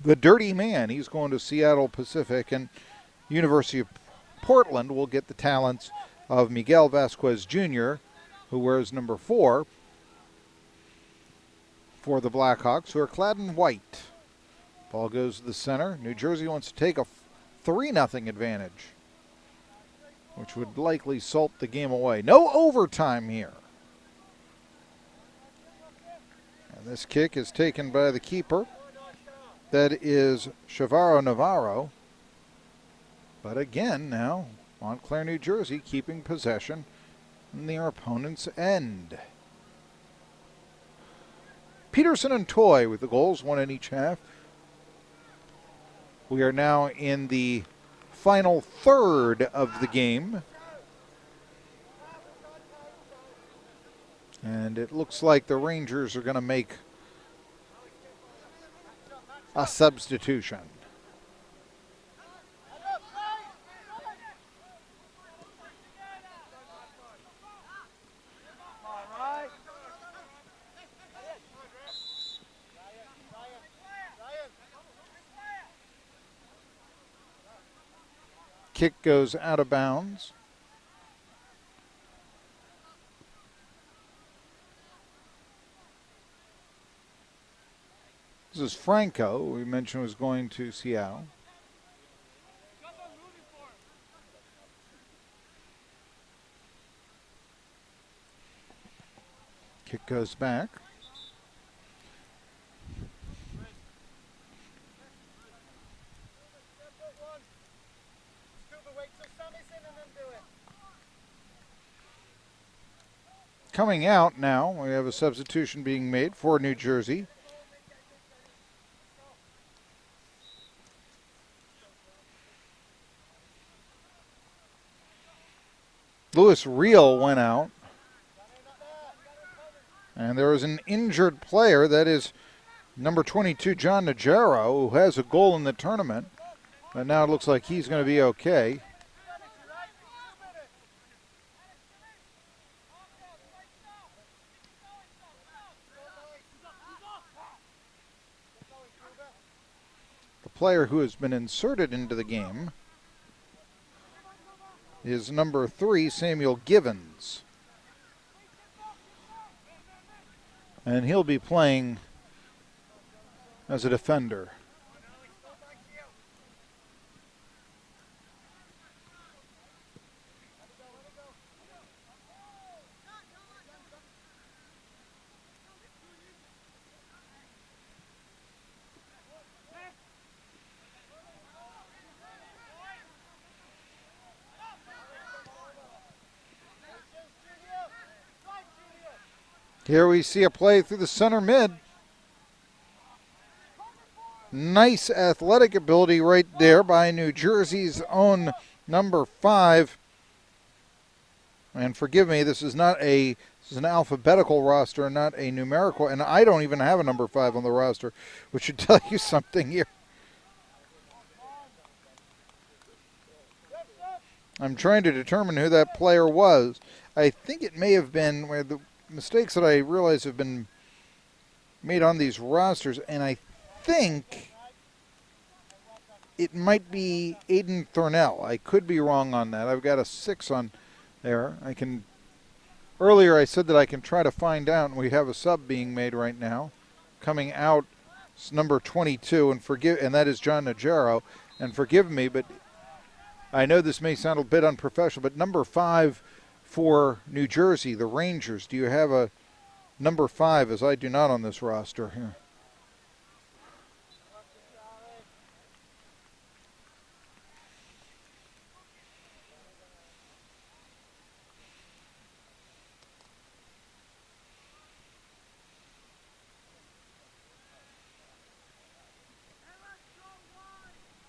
the dirty man, he's going to Seattle Pacific, and University of Portland will get the talents of Miguel Vasquez Jr., who wears number 4 for the Blackhawks, who are clad in white. Ball goes to the center. New Jersey wants to take a 3-0 advantage, which would likely salt the game away. No overtime here. And this kick is taken by the keeper. That is Chavaro Navarro. But again now, Montclair, New Jersey keeping possession in their opponent's end. Peterson and Toy with the goals, one in each half. We are now in the final third of the game. And it looks like the Rangers are going to make a substitution. Kick goes out of bounds. This is Franco, we mentioned was going to Seattle. Kick goes back. Coming out now, we have a substitution being made for New Jersey. Louis Reel went out. And there is an injured player, that is number 22, John Najero, who has a goal in the tournament. But now it looks like he's going to be okay. The player who has been inserted into the game is number 3, Samuel Givens. And he'll be playing as a defender. Here we see a play through the center mid. Nice athletic ability right there by New Jersey's own number 5. And forgive me, this is an alphabetical roster, not a numerical, and I don't even have a number 5 on the roster, which should tell you something here. I'm trying to determine who that player was. I think it may have been where the mistakes that I realize have been made on these rosters, and I think it might be Aiden Thornell. I could be wrong on that. I've got a 6 on there. Earlier I said that I can try to find out, and we have a sub being made right now. Coming out is number 22, and that is John Najero. And forgive me, but I know this may sound a bit unprofessional, but number 5 for New Jersey, the Rangers, do you have a number 5, as I do not on this roster here?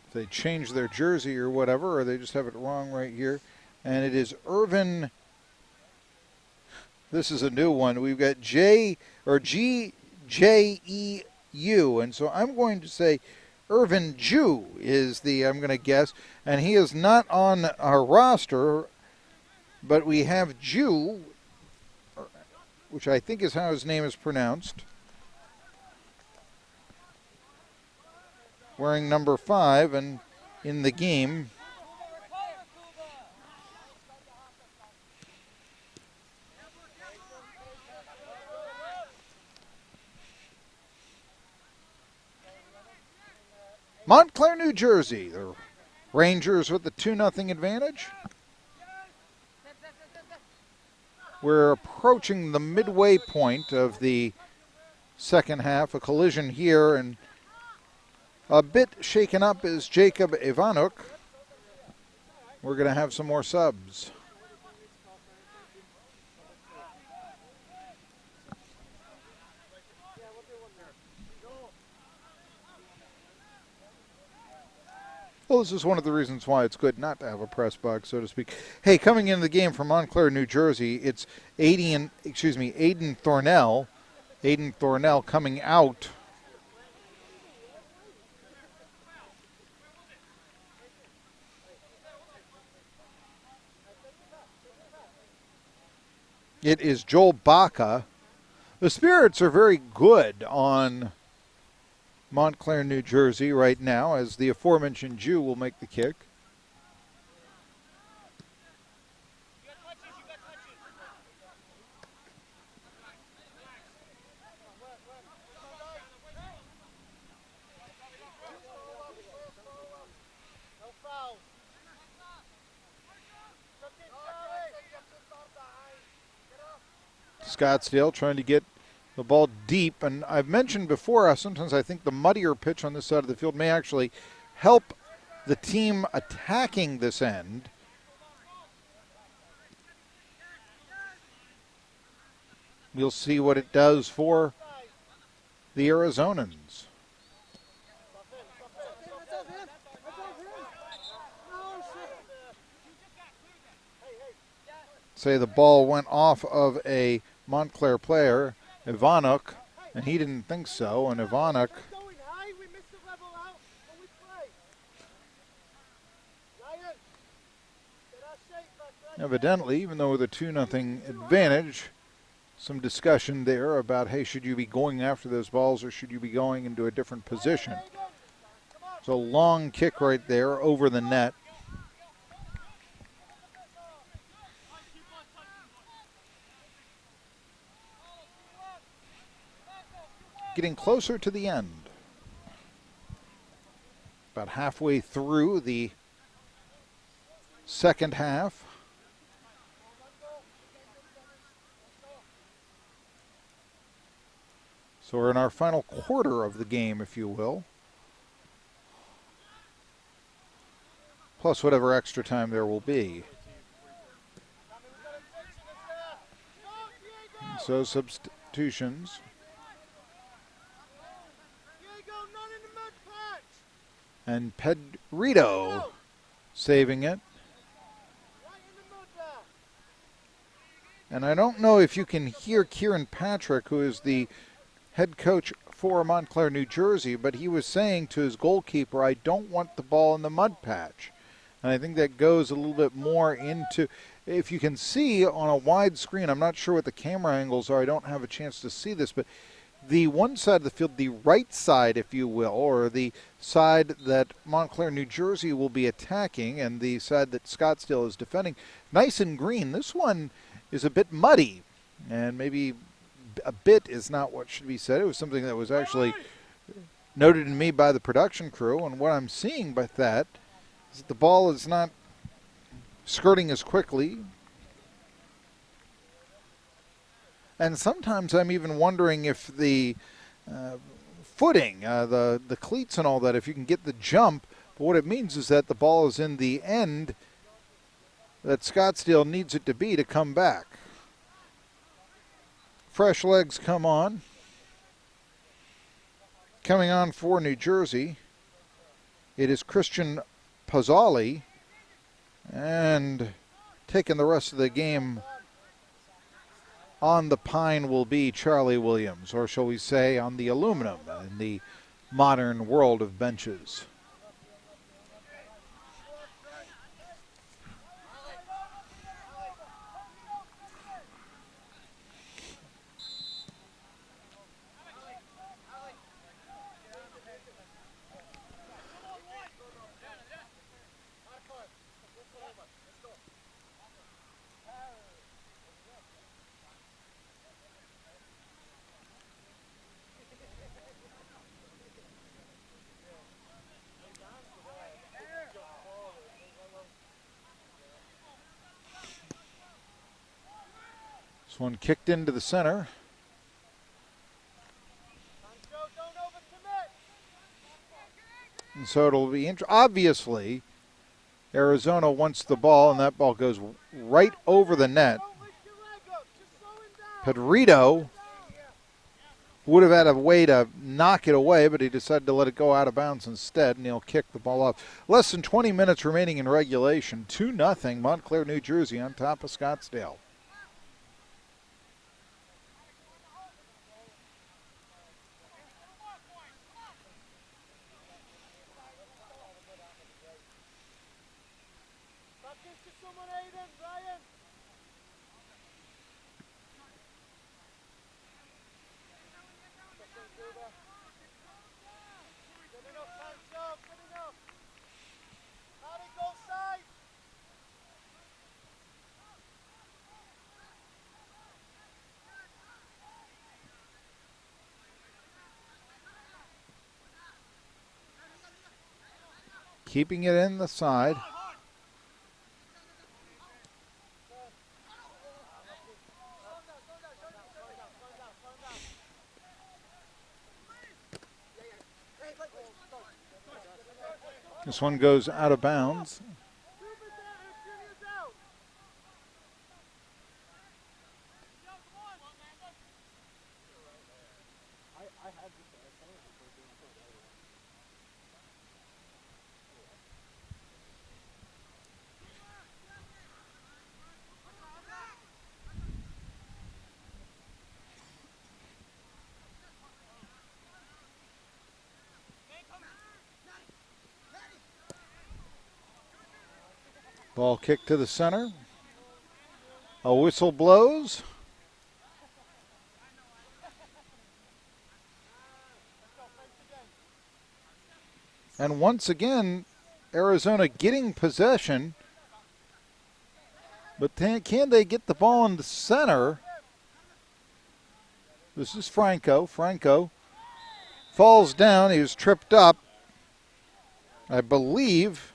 If they change their jersey or whatever, or they just have it wrong right here. And it is Irvin. This is a new one. We've got G-J-E-U. And so I'm going to say Irvin Jew is I'm going to guess. And he is not on our roster, but we have Jew, which I think is how his name is pronounced, wearing number 5 and in the game. Montclair, New Jersey. The Rangers with the 2-0 advantage. We're approaching the midway point of the second half. A collision here, and a bit shaken up is Jacob Ivanuk. We're going to have some more subs. Well, this is one of the reasons why it's good not to have a press box, so to speak. Hey, coming into the game from Montclair, New Jersey, it's Aiden Thornell. Aiden Thornell coming out. It is Joel Baca. The Spirits are very good on Montclair, New Jersey right now, as the aforementioned Jew will make the kick. Scottsdale trying to get the ball deep, and I've mentioned before, sometimes I think the muddier pitch on this side of the field may actually help the team attacking this end. We'll see what it does for the Arizonans. Say the ball went off of a Montclair player, Ivanuk, and he didn't think so, and Ivanuk evidently, even though with a 2-0 advantage, some discussion there about, hey, should you be going after those balls or should you be going into a different position? It's a long kick right there over the net. Getting closer to the end. About halfway through the second half. So we're in our final quarter of the game, if you will. Plus whatever extra time there will be. And so substitutions. And Pedrito saving it. And I don't know if you can hear Kieran Patrick, who is the head coach for Montclair, New Jersey, but he was saying to his goalkeeper, I don't want the ball in the mud patch. And I think that goes a little bit more into, if you can see on a wide screen, I'm not sure what the camera angles are, I don't have a chance to see this, but the one side of the field, the right side, if you will, or the side that Montclair, New Jersey will be attacking, and the side that Scottsdale is defending, nice and green. This one is a bit muddy, and maybe a bit is not what should be said. It was something that was actually noted to me by the production crew, and what I'm seeing by that is that the ball is not skirting as quickly. And sometimes I'm even wondering if the footing, the cleats and all that, if you can get the jump, but what it means is that the ball is in the end that Scottsdale needs it to be to come back. Fresh legs come on. Coming on for New Jersey, it is Christian Pozzoli, and taking the rest of the game on the pine will be Charlie Williams, or shall we say on the aluminum in the modern world of benches. This one kicked into the center. Don't overcommit. And so it'll be obviously Arizona wants the ball, and that ball goes right over the net. Don't lift your leg up. Just slow him down. Pedrito would have had a way to knock it away, but he decided to let it go out of bounds instead, and he'll kick the ball up. Less than 20 minutes remaining in regulation. 2-0 Montclair, New Jersey on top of Scottsdale. Back into someone, Aiden. Ryan. Good enough, Pancho. Good enough. Harry, go side. Keeping it in the side. This one goes out of bounds. Ball kicked to the center. A whistle blows. And once again, Arizona getting possession. But can they get the ball in the center? This is Franco. Franco falls down. He was tripped up. I believe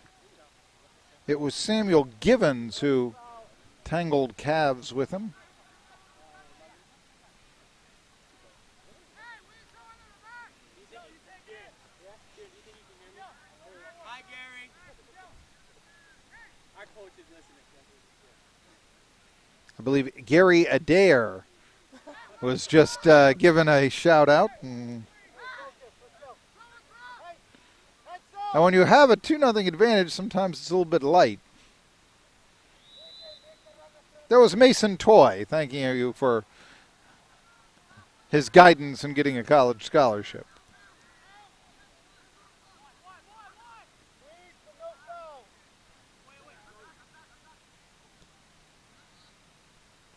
it was Samuel Givens who tangled calves with him. Hi, Gary. Our coach is listening. I believe Gary Adair was just given a shout out. And when you have a 2-0 advantage, sometimes it's a little bit light. There was Mason Toy thanking you for his guidance in getting a college scholarship.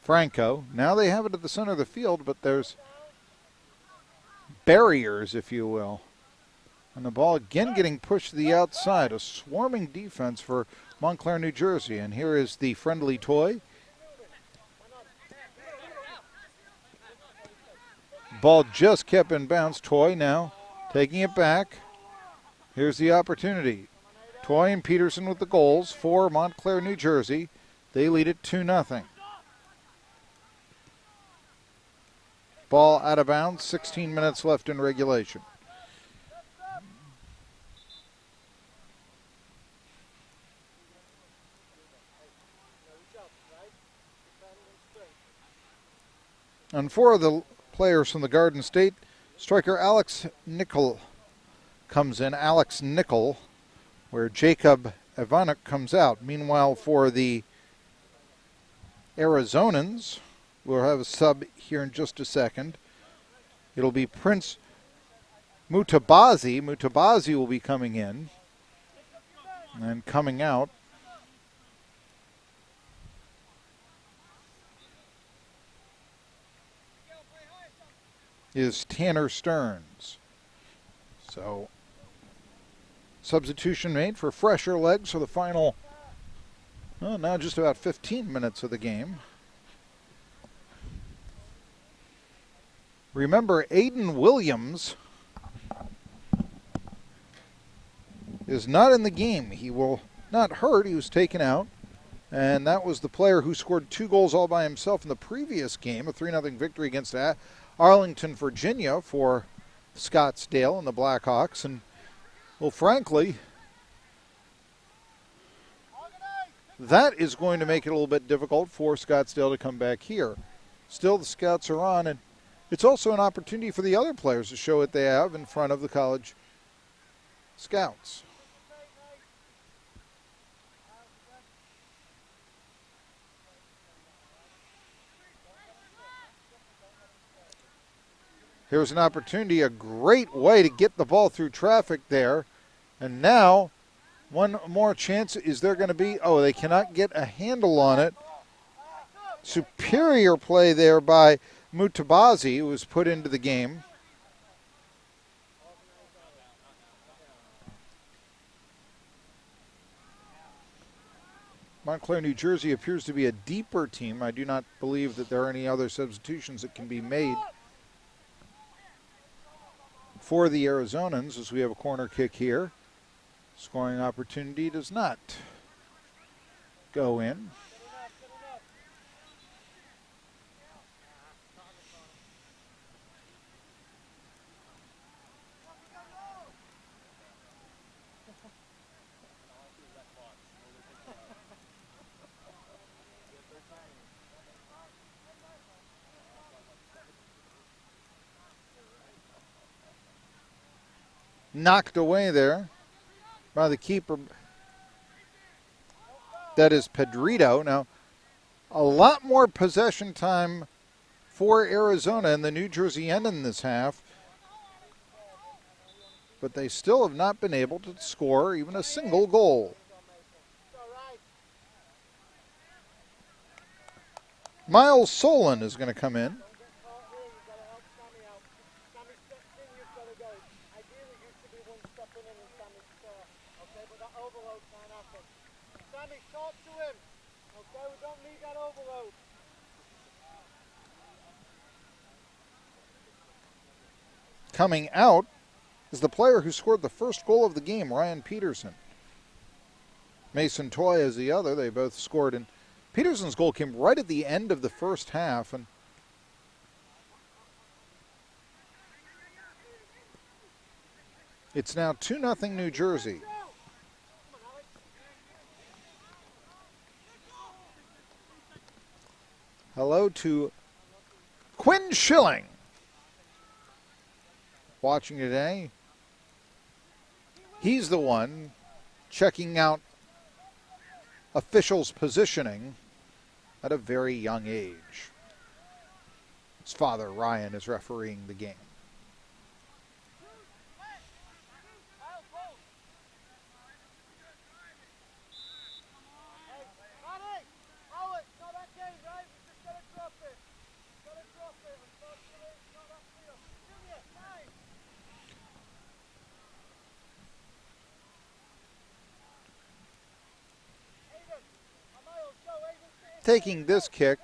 Franco. Now they have it at the center of the field, but there's barriers, if you will. And the ball again getting pushed to the outside. A swarming defense for Montclair, New Jersey. And here is the friendly Toy. Ball just kept in bounds. Toy now taking it back. Here's the opportunity. Toy and Peterson with the goals for Montclair, New Jersey. They lead it 2-0. Ball out of bounds, 16 minutes left in regulation. And four of the players from the Garden State, striker Alex Nickel comes in. Alex Nickel, where Jacob Ivanuk comes out. Meanwhile, for the Arizonans, we'll have a sub here in just a second. It'll be Prince Mutabazi. Mutabazi will be coming in. And coming out is Tanner Stearns. So, substitution made for fresher legs for the final, well, now just about 15 minutes of the game. Remember, Aiden Williams is not in the game. He will not hurt. He was taken out. And that was the player who scored 2 goals all by himself in the previous game, a 3-0 victory against Arlington, Virginia for Scottsdale and the Blackhawks. And, well, frankly, that is going to make it a little bit difficult for Scottsdale to come back here. Still, the Scouts are on, and it's also an opportunity for the other players to show what they have in front of the college Scouts. Here's an opportunity, a great way to get the ball through traffic there. And now, one more chance. Is there going to be? Oh, they cannot get a handle on it. Superior play there by Mutabazi, who was put into the game. Montclair, New Jersey appears to be a deeper team. I do not believe that there are any other substitutions that can be made for the Arizonans, as we have a corner kick here. Scoring opportunity does not go in. Knocked away there by the keeper. That is Pedrito. Now, a lot more possession time for Arizona in the New Jersey end in this half, but they still have not been able to score even a single goal. Miles Solon is going to come in. Coming out is the player who scored the first goal of the game, Ryan Peterson. Mason Toy is the other. They both scored, and Peterson's goal came right at the end of the first half. And it's now 2-0 New Jersey. Hello to Quinn Schilling. Watching today, he's the one checking out officials' positioning at a very young age. His father, Ryan, is refereeing the game. Taking this kick,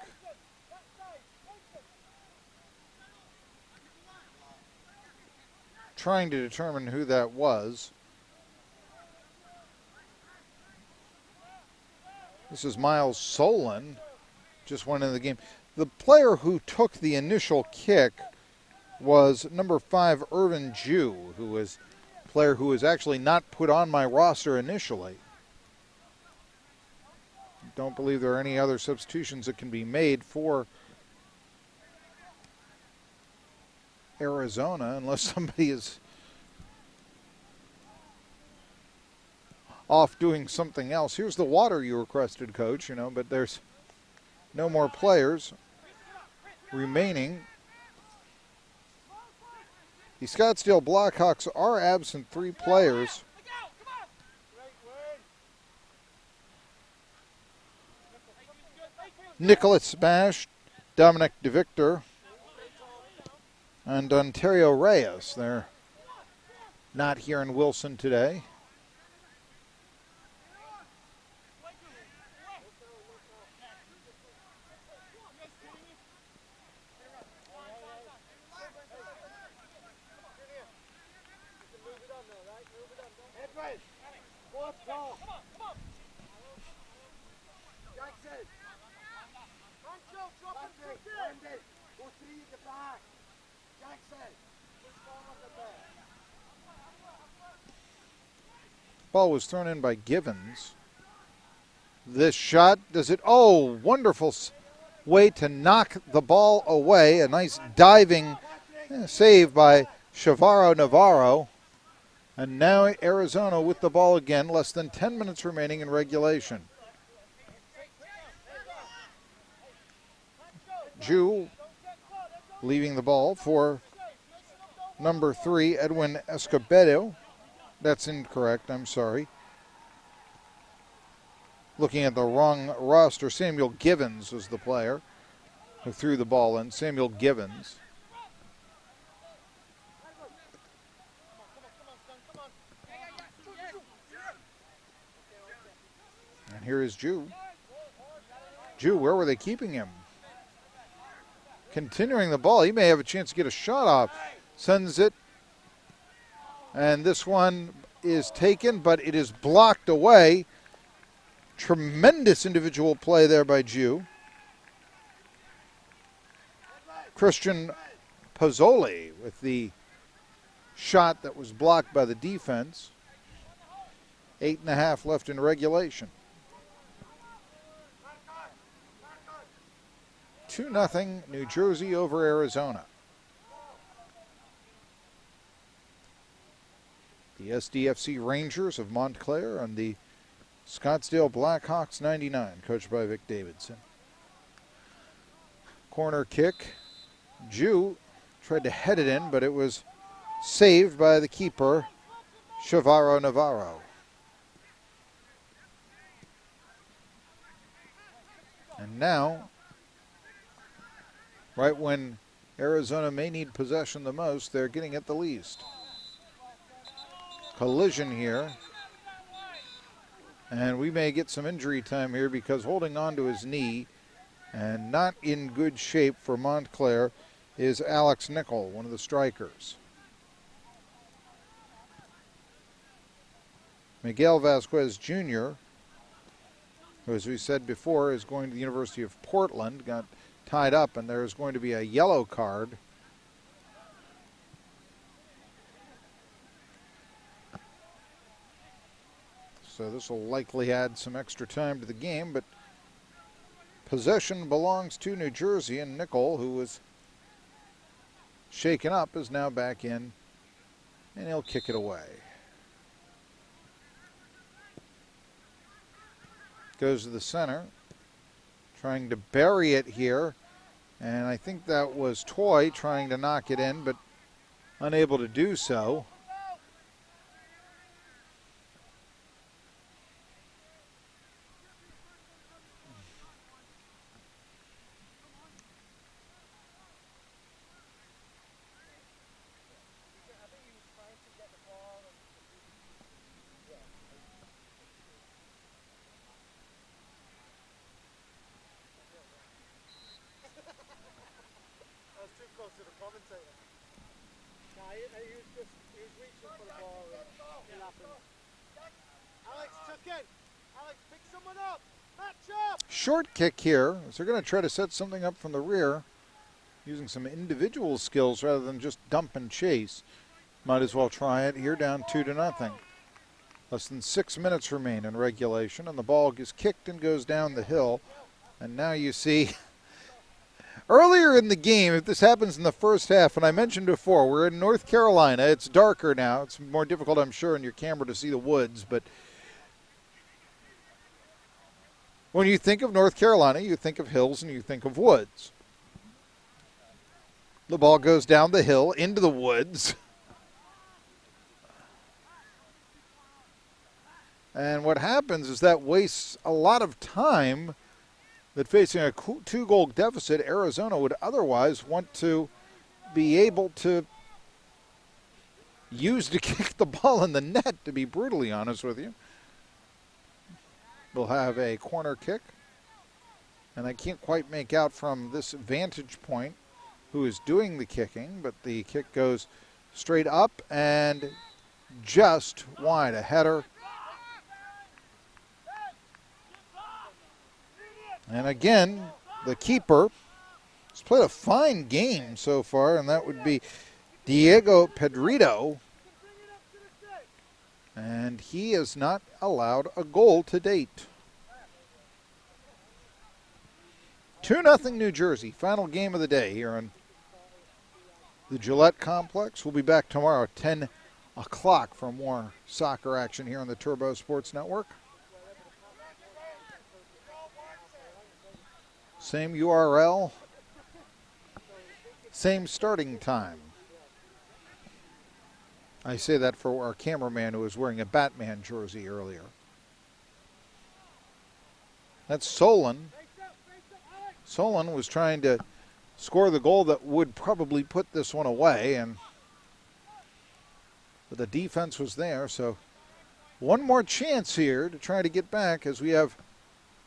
trying to determine who that was. This is Miles Solon, just went in the game. The player who took the initial kick was number 5, Irvin Jew, who was a player who was actually not put on my roster initially. Don't believe there are any other substitutions that can be made for Arizona unless somebody is off doing something else. Here's the water you requested, Coach, but there's no more players remaining. The Scottsdale Blackhawks are absent 3 players. Nicholas Smash, Dominic DeVictor, and Ontario Reyes. They're not here in Wilson today. Ball was thrown in by Givens. This shot, does it? Oh, wonderful way to knock the ball away. A nice diving save by Chavaro Navarro. And now Arizona with the ball again, less than 10 minutes remaining in regulation. Jew leaving the ball for number 3, Edwin Escobedo. That's incorrect, I'm sorry. Looking at the wrong roster, Samuel Givens was the player who threw the ball in. Samuel Givens. And here is Jew. Jew, where were they keeping him? Continuing the ball, he may have a chance to get a shot off. Sends it. And this one is taken, but it is blocked away. Tremendous individual play there by Jew. Christian Pozzoli with the shot that was blocked by the defense. 8.5 left in regulation. 2-0 New Jersey over Arizona. The SDFC Rangers of Montclair and the Scottsdale Blackhawks 99, coached by Vic Davidson. Corner kick. Jew tried to head it in, but it was saved by the keeper, Chavaro Navarro. And now, right when Arizona may need possession the most, they're getting it the least. Collision here. And we may get some injury time here because holding on to his knee and not in good shape for Montclair is Alex Nickel, one of the strikers. Miguel Vasquez Jr., who, as we said before, is going to the University of Portland, got tied up, and there's going to be a yellow card. So this will likely add some extra time to the game, but possession belongs to New Jersey, and Nickel, who was shaken up, is now back in, and he'll kick it away. Goes to the center, trying to bury it here, and I think that was Toy trying to knock it in, but unable to do so. To the commentator. No, he was reaching for the ball and it happened. Alex took it. Alex, pick someone up. Match up. Short kick here. So they're going to try to set something up from the rear using some individual skills rather than just dump and chase. Might as well try it here, down 2-0. Less than 6 minutes remain in regulation, and the ball is kicked and goes down the hill. And now you see earlier in the game, if this happens in the first half, and I mentioned before, we're in North Carolina. It's darker now. It's more difficult, I'm sure, in your camera to see the woods. But when you think of North Carolina, you think of hills and you think of woods. The ball goes down the hill into the woods. And what happens is that wastes a lot of time that facing a 2-goal deficit, Arizona would otherwise want to be able to use to kick the ball in the net, to be brutally honest with you. We'll have a corner kick. And I can't quite make out from this vantage point who is doing the kicking, but the kick goes straight up and just wide. A header. And again, the keeper, He's played a fine game so far, and that would be Diego Pedrito. And he has not allowed a goal to date. 2-0 New Jersey. Final game of the day here on the Gillette Complex. We'll be back tomorrow at 10 o'clock for more soccer action here on the Turbo Sports Network. Same URL, same starting time. I say that for our cameraman who was wearing a Batman jersey earlier. That's Solon. Solon was trying to score the goal that would probably put this one away, but the defense was there, so one more chance here to try to get back as we have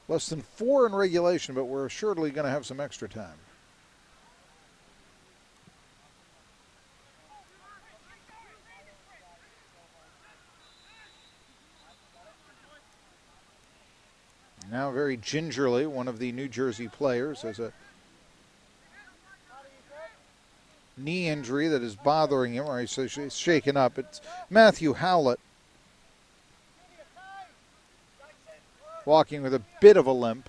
less than 4 in regulation, but we're assuredly going to have some extra time. Now very gingerly, one of the New Jersey players has a knee injury that is bothering him, or he's shaken up. It's Matthew Howlett, walking with a bit of a limp.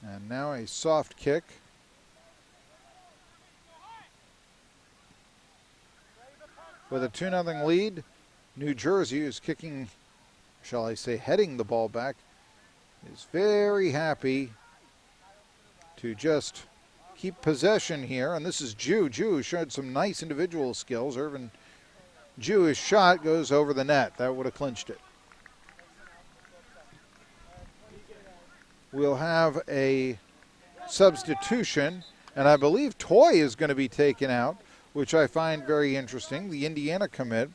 And now a soft kick. With a 2-0 lead, New Jersey is kicking, shall I say, heading the ball back, is very happy to just keep possession here. And this is Jew. Jew showed some nice individual skills. Irvin Jew's shot goes over the net. That would have clinched it. We'll have a substitution, and I believe Toy is going to be taken out, which I find very interesting, the Indiana commit.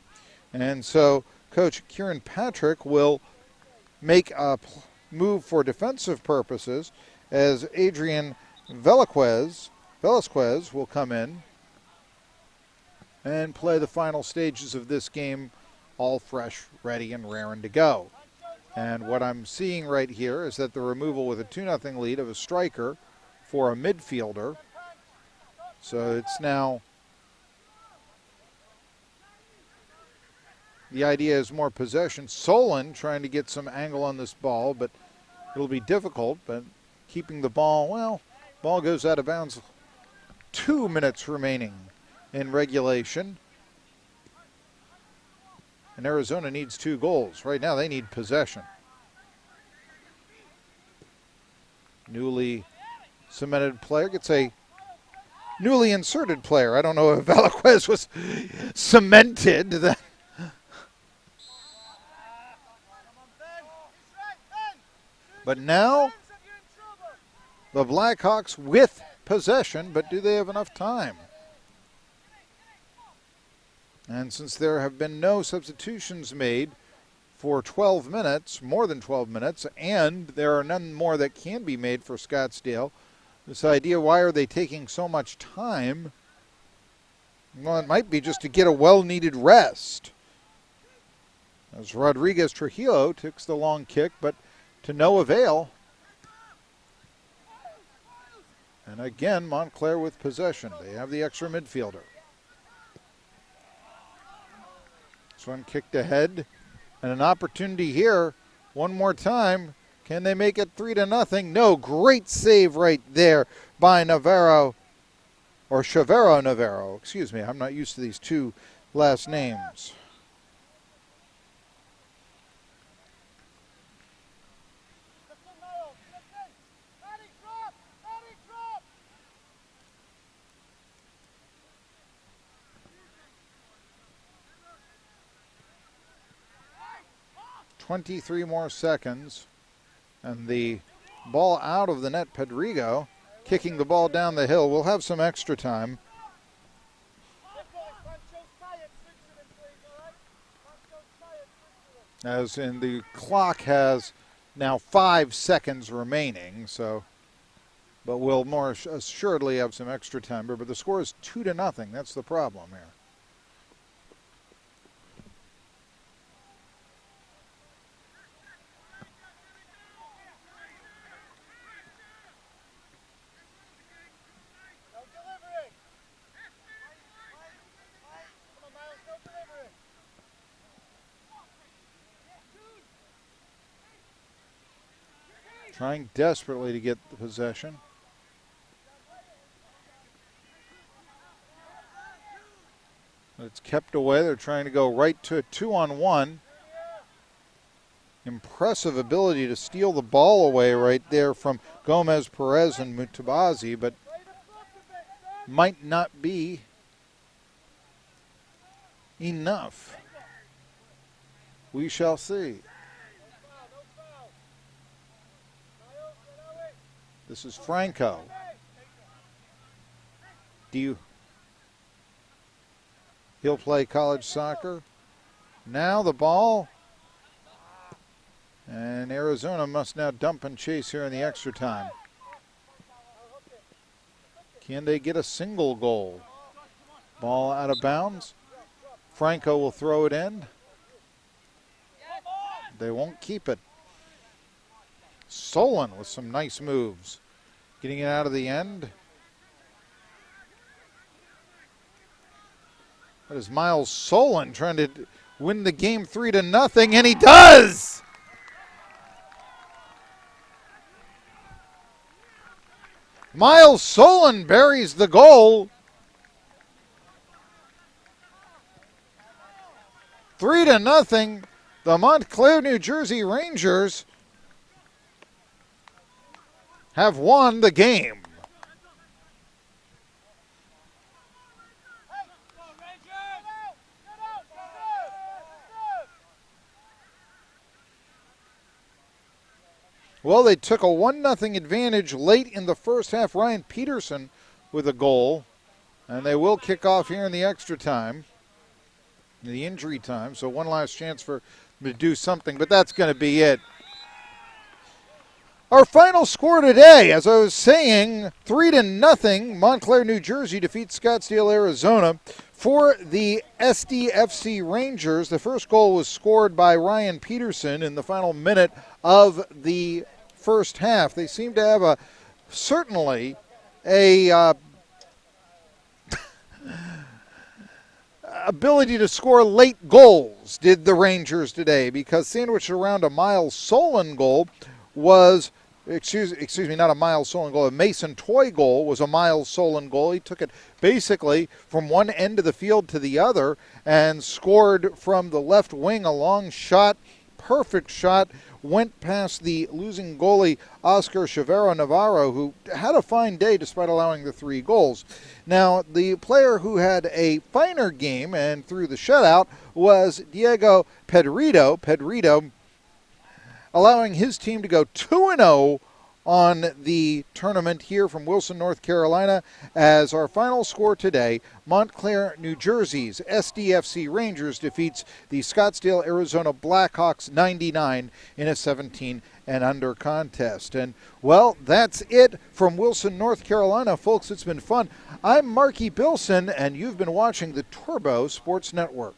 And so Coach Kieran Patrick will make a move for defensive purposes as Adrian Velasquez will come in and play the final stages of this game, all fresh, ready, and raring to go. And what I'm seeing right here is that the removal with a 2-0 lead of a striker for a midfielder. So it's now, the idea is more possession. Solon trying to get some angle on this ball, but it'll be difficult. But keeping the ball, well, ball goes out of bounds. 2 minutes remaining in regulation. And Arizona needs 2 goals. Right now they need possession. Newly cemented player gets a newly inserted player. I don't know if Velasquez was cemented. But now the Blackhawks with possession, but do they have enough time? And since there have been no substitutions made for 12 minutes, more than 12 minutes, and there are none more that can be made for Scottsdale, this idea, why are they taking so much time? Well, it might be just to get a well-needed rest. As Rodriguez Trujillo takes the long kick, but to no avail. And again, Montclair with possession. They have the extra midfielder. This one kicked ahead. And an opportunity here. One more time. Can they make it 3-0? No. Great save right there by Navarro. Or Chavero Navarro. Excuse me. I'm not used to these 2 last names. .23 more seconds, and the ball out of the net. Pedrigo kicking the ball down the hill. We'll have some extra time. As in, the clock has now 5 seconds remaining, so, but we'll more assuredly have some extra time. But the score is 2-0. That's the problem here. trying desperately to get the possession. But it's kept away. They're trying to go right to a 2-on-1. Impressive ability to steal the ball away right there from Gomez, Perez, and Mutabazi, but might not be enough. We shall see. This is Franco. He'll play college soccer. Now the ball. And Arizona must now dump and chase here in the extra time. Can they get a single goal? Ball out of bounds. Franco will throw it in. They won't keep it. Solon with some nice moves. Getting it out of the end. That is Miles Solon trying to win the game 3-0, and he does! Miles Solon buries the goal. 3-0. The Montclair, New Jersey Rangers have won the game. Well, they took a 1-0 advantage late in the first half. Ryan Peterson with a goal. And they will kick off here in the extra time, the injury time. So one last chance for them to do something, but that's going to be it. Our final score today, as I was saying, 3-0. Montclair, New Jersey defeats Scottsdale, Arizona. For the SDFC Rangers, the first goal was scored by Ryan Peterson in the final minute of the first half. They seem to have certainly a ability to score late goals, did the Rangers today, because sandwiched around a Miles Solon goal was, excuse me, not a Miles Solon goal, a Mason Toy goal was a Miles Solon goal. He took it basically from one end of the field to the other and scored from the left wing, a long shot, perfect shot, went past the losing goalie Oscar Chavero Navarro, who had a fine day despite allowing the 3 goals. Now, the player who had a finer game and threw the shutout was Diego Pedrito, allowing his team to go 2-0 on the tournament here from Wilson, North Carolina. As our final score today, Montclair, New Jersey's SDFC Rangers defeats the Scottsdale, Arizona Blackhawks 99 in a 17 and under contest. And, well, that's it from Wilson, North Carolina. Folks, it's been fun. I'm Marky Bilson, and you've been watching the Turbo Sports Network.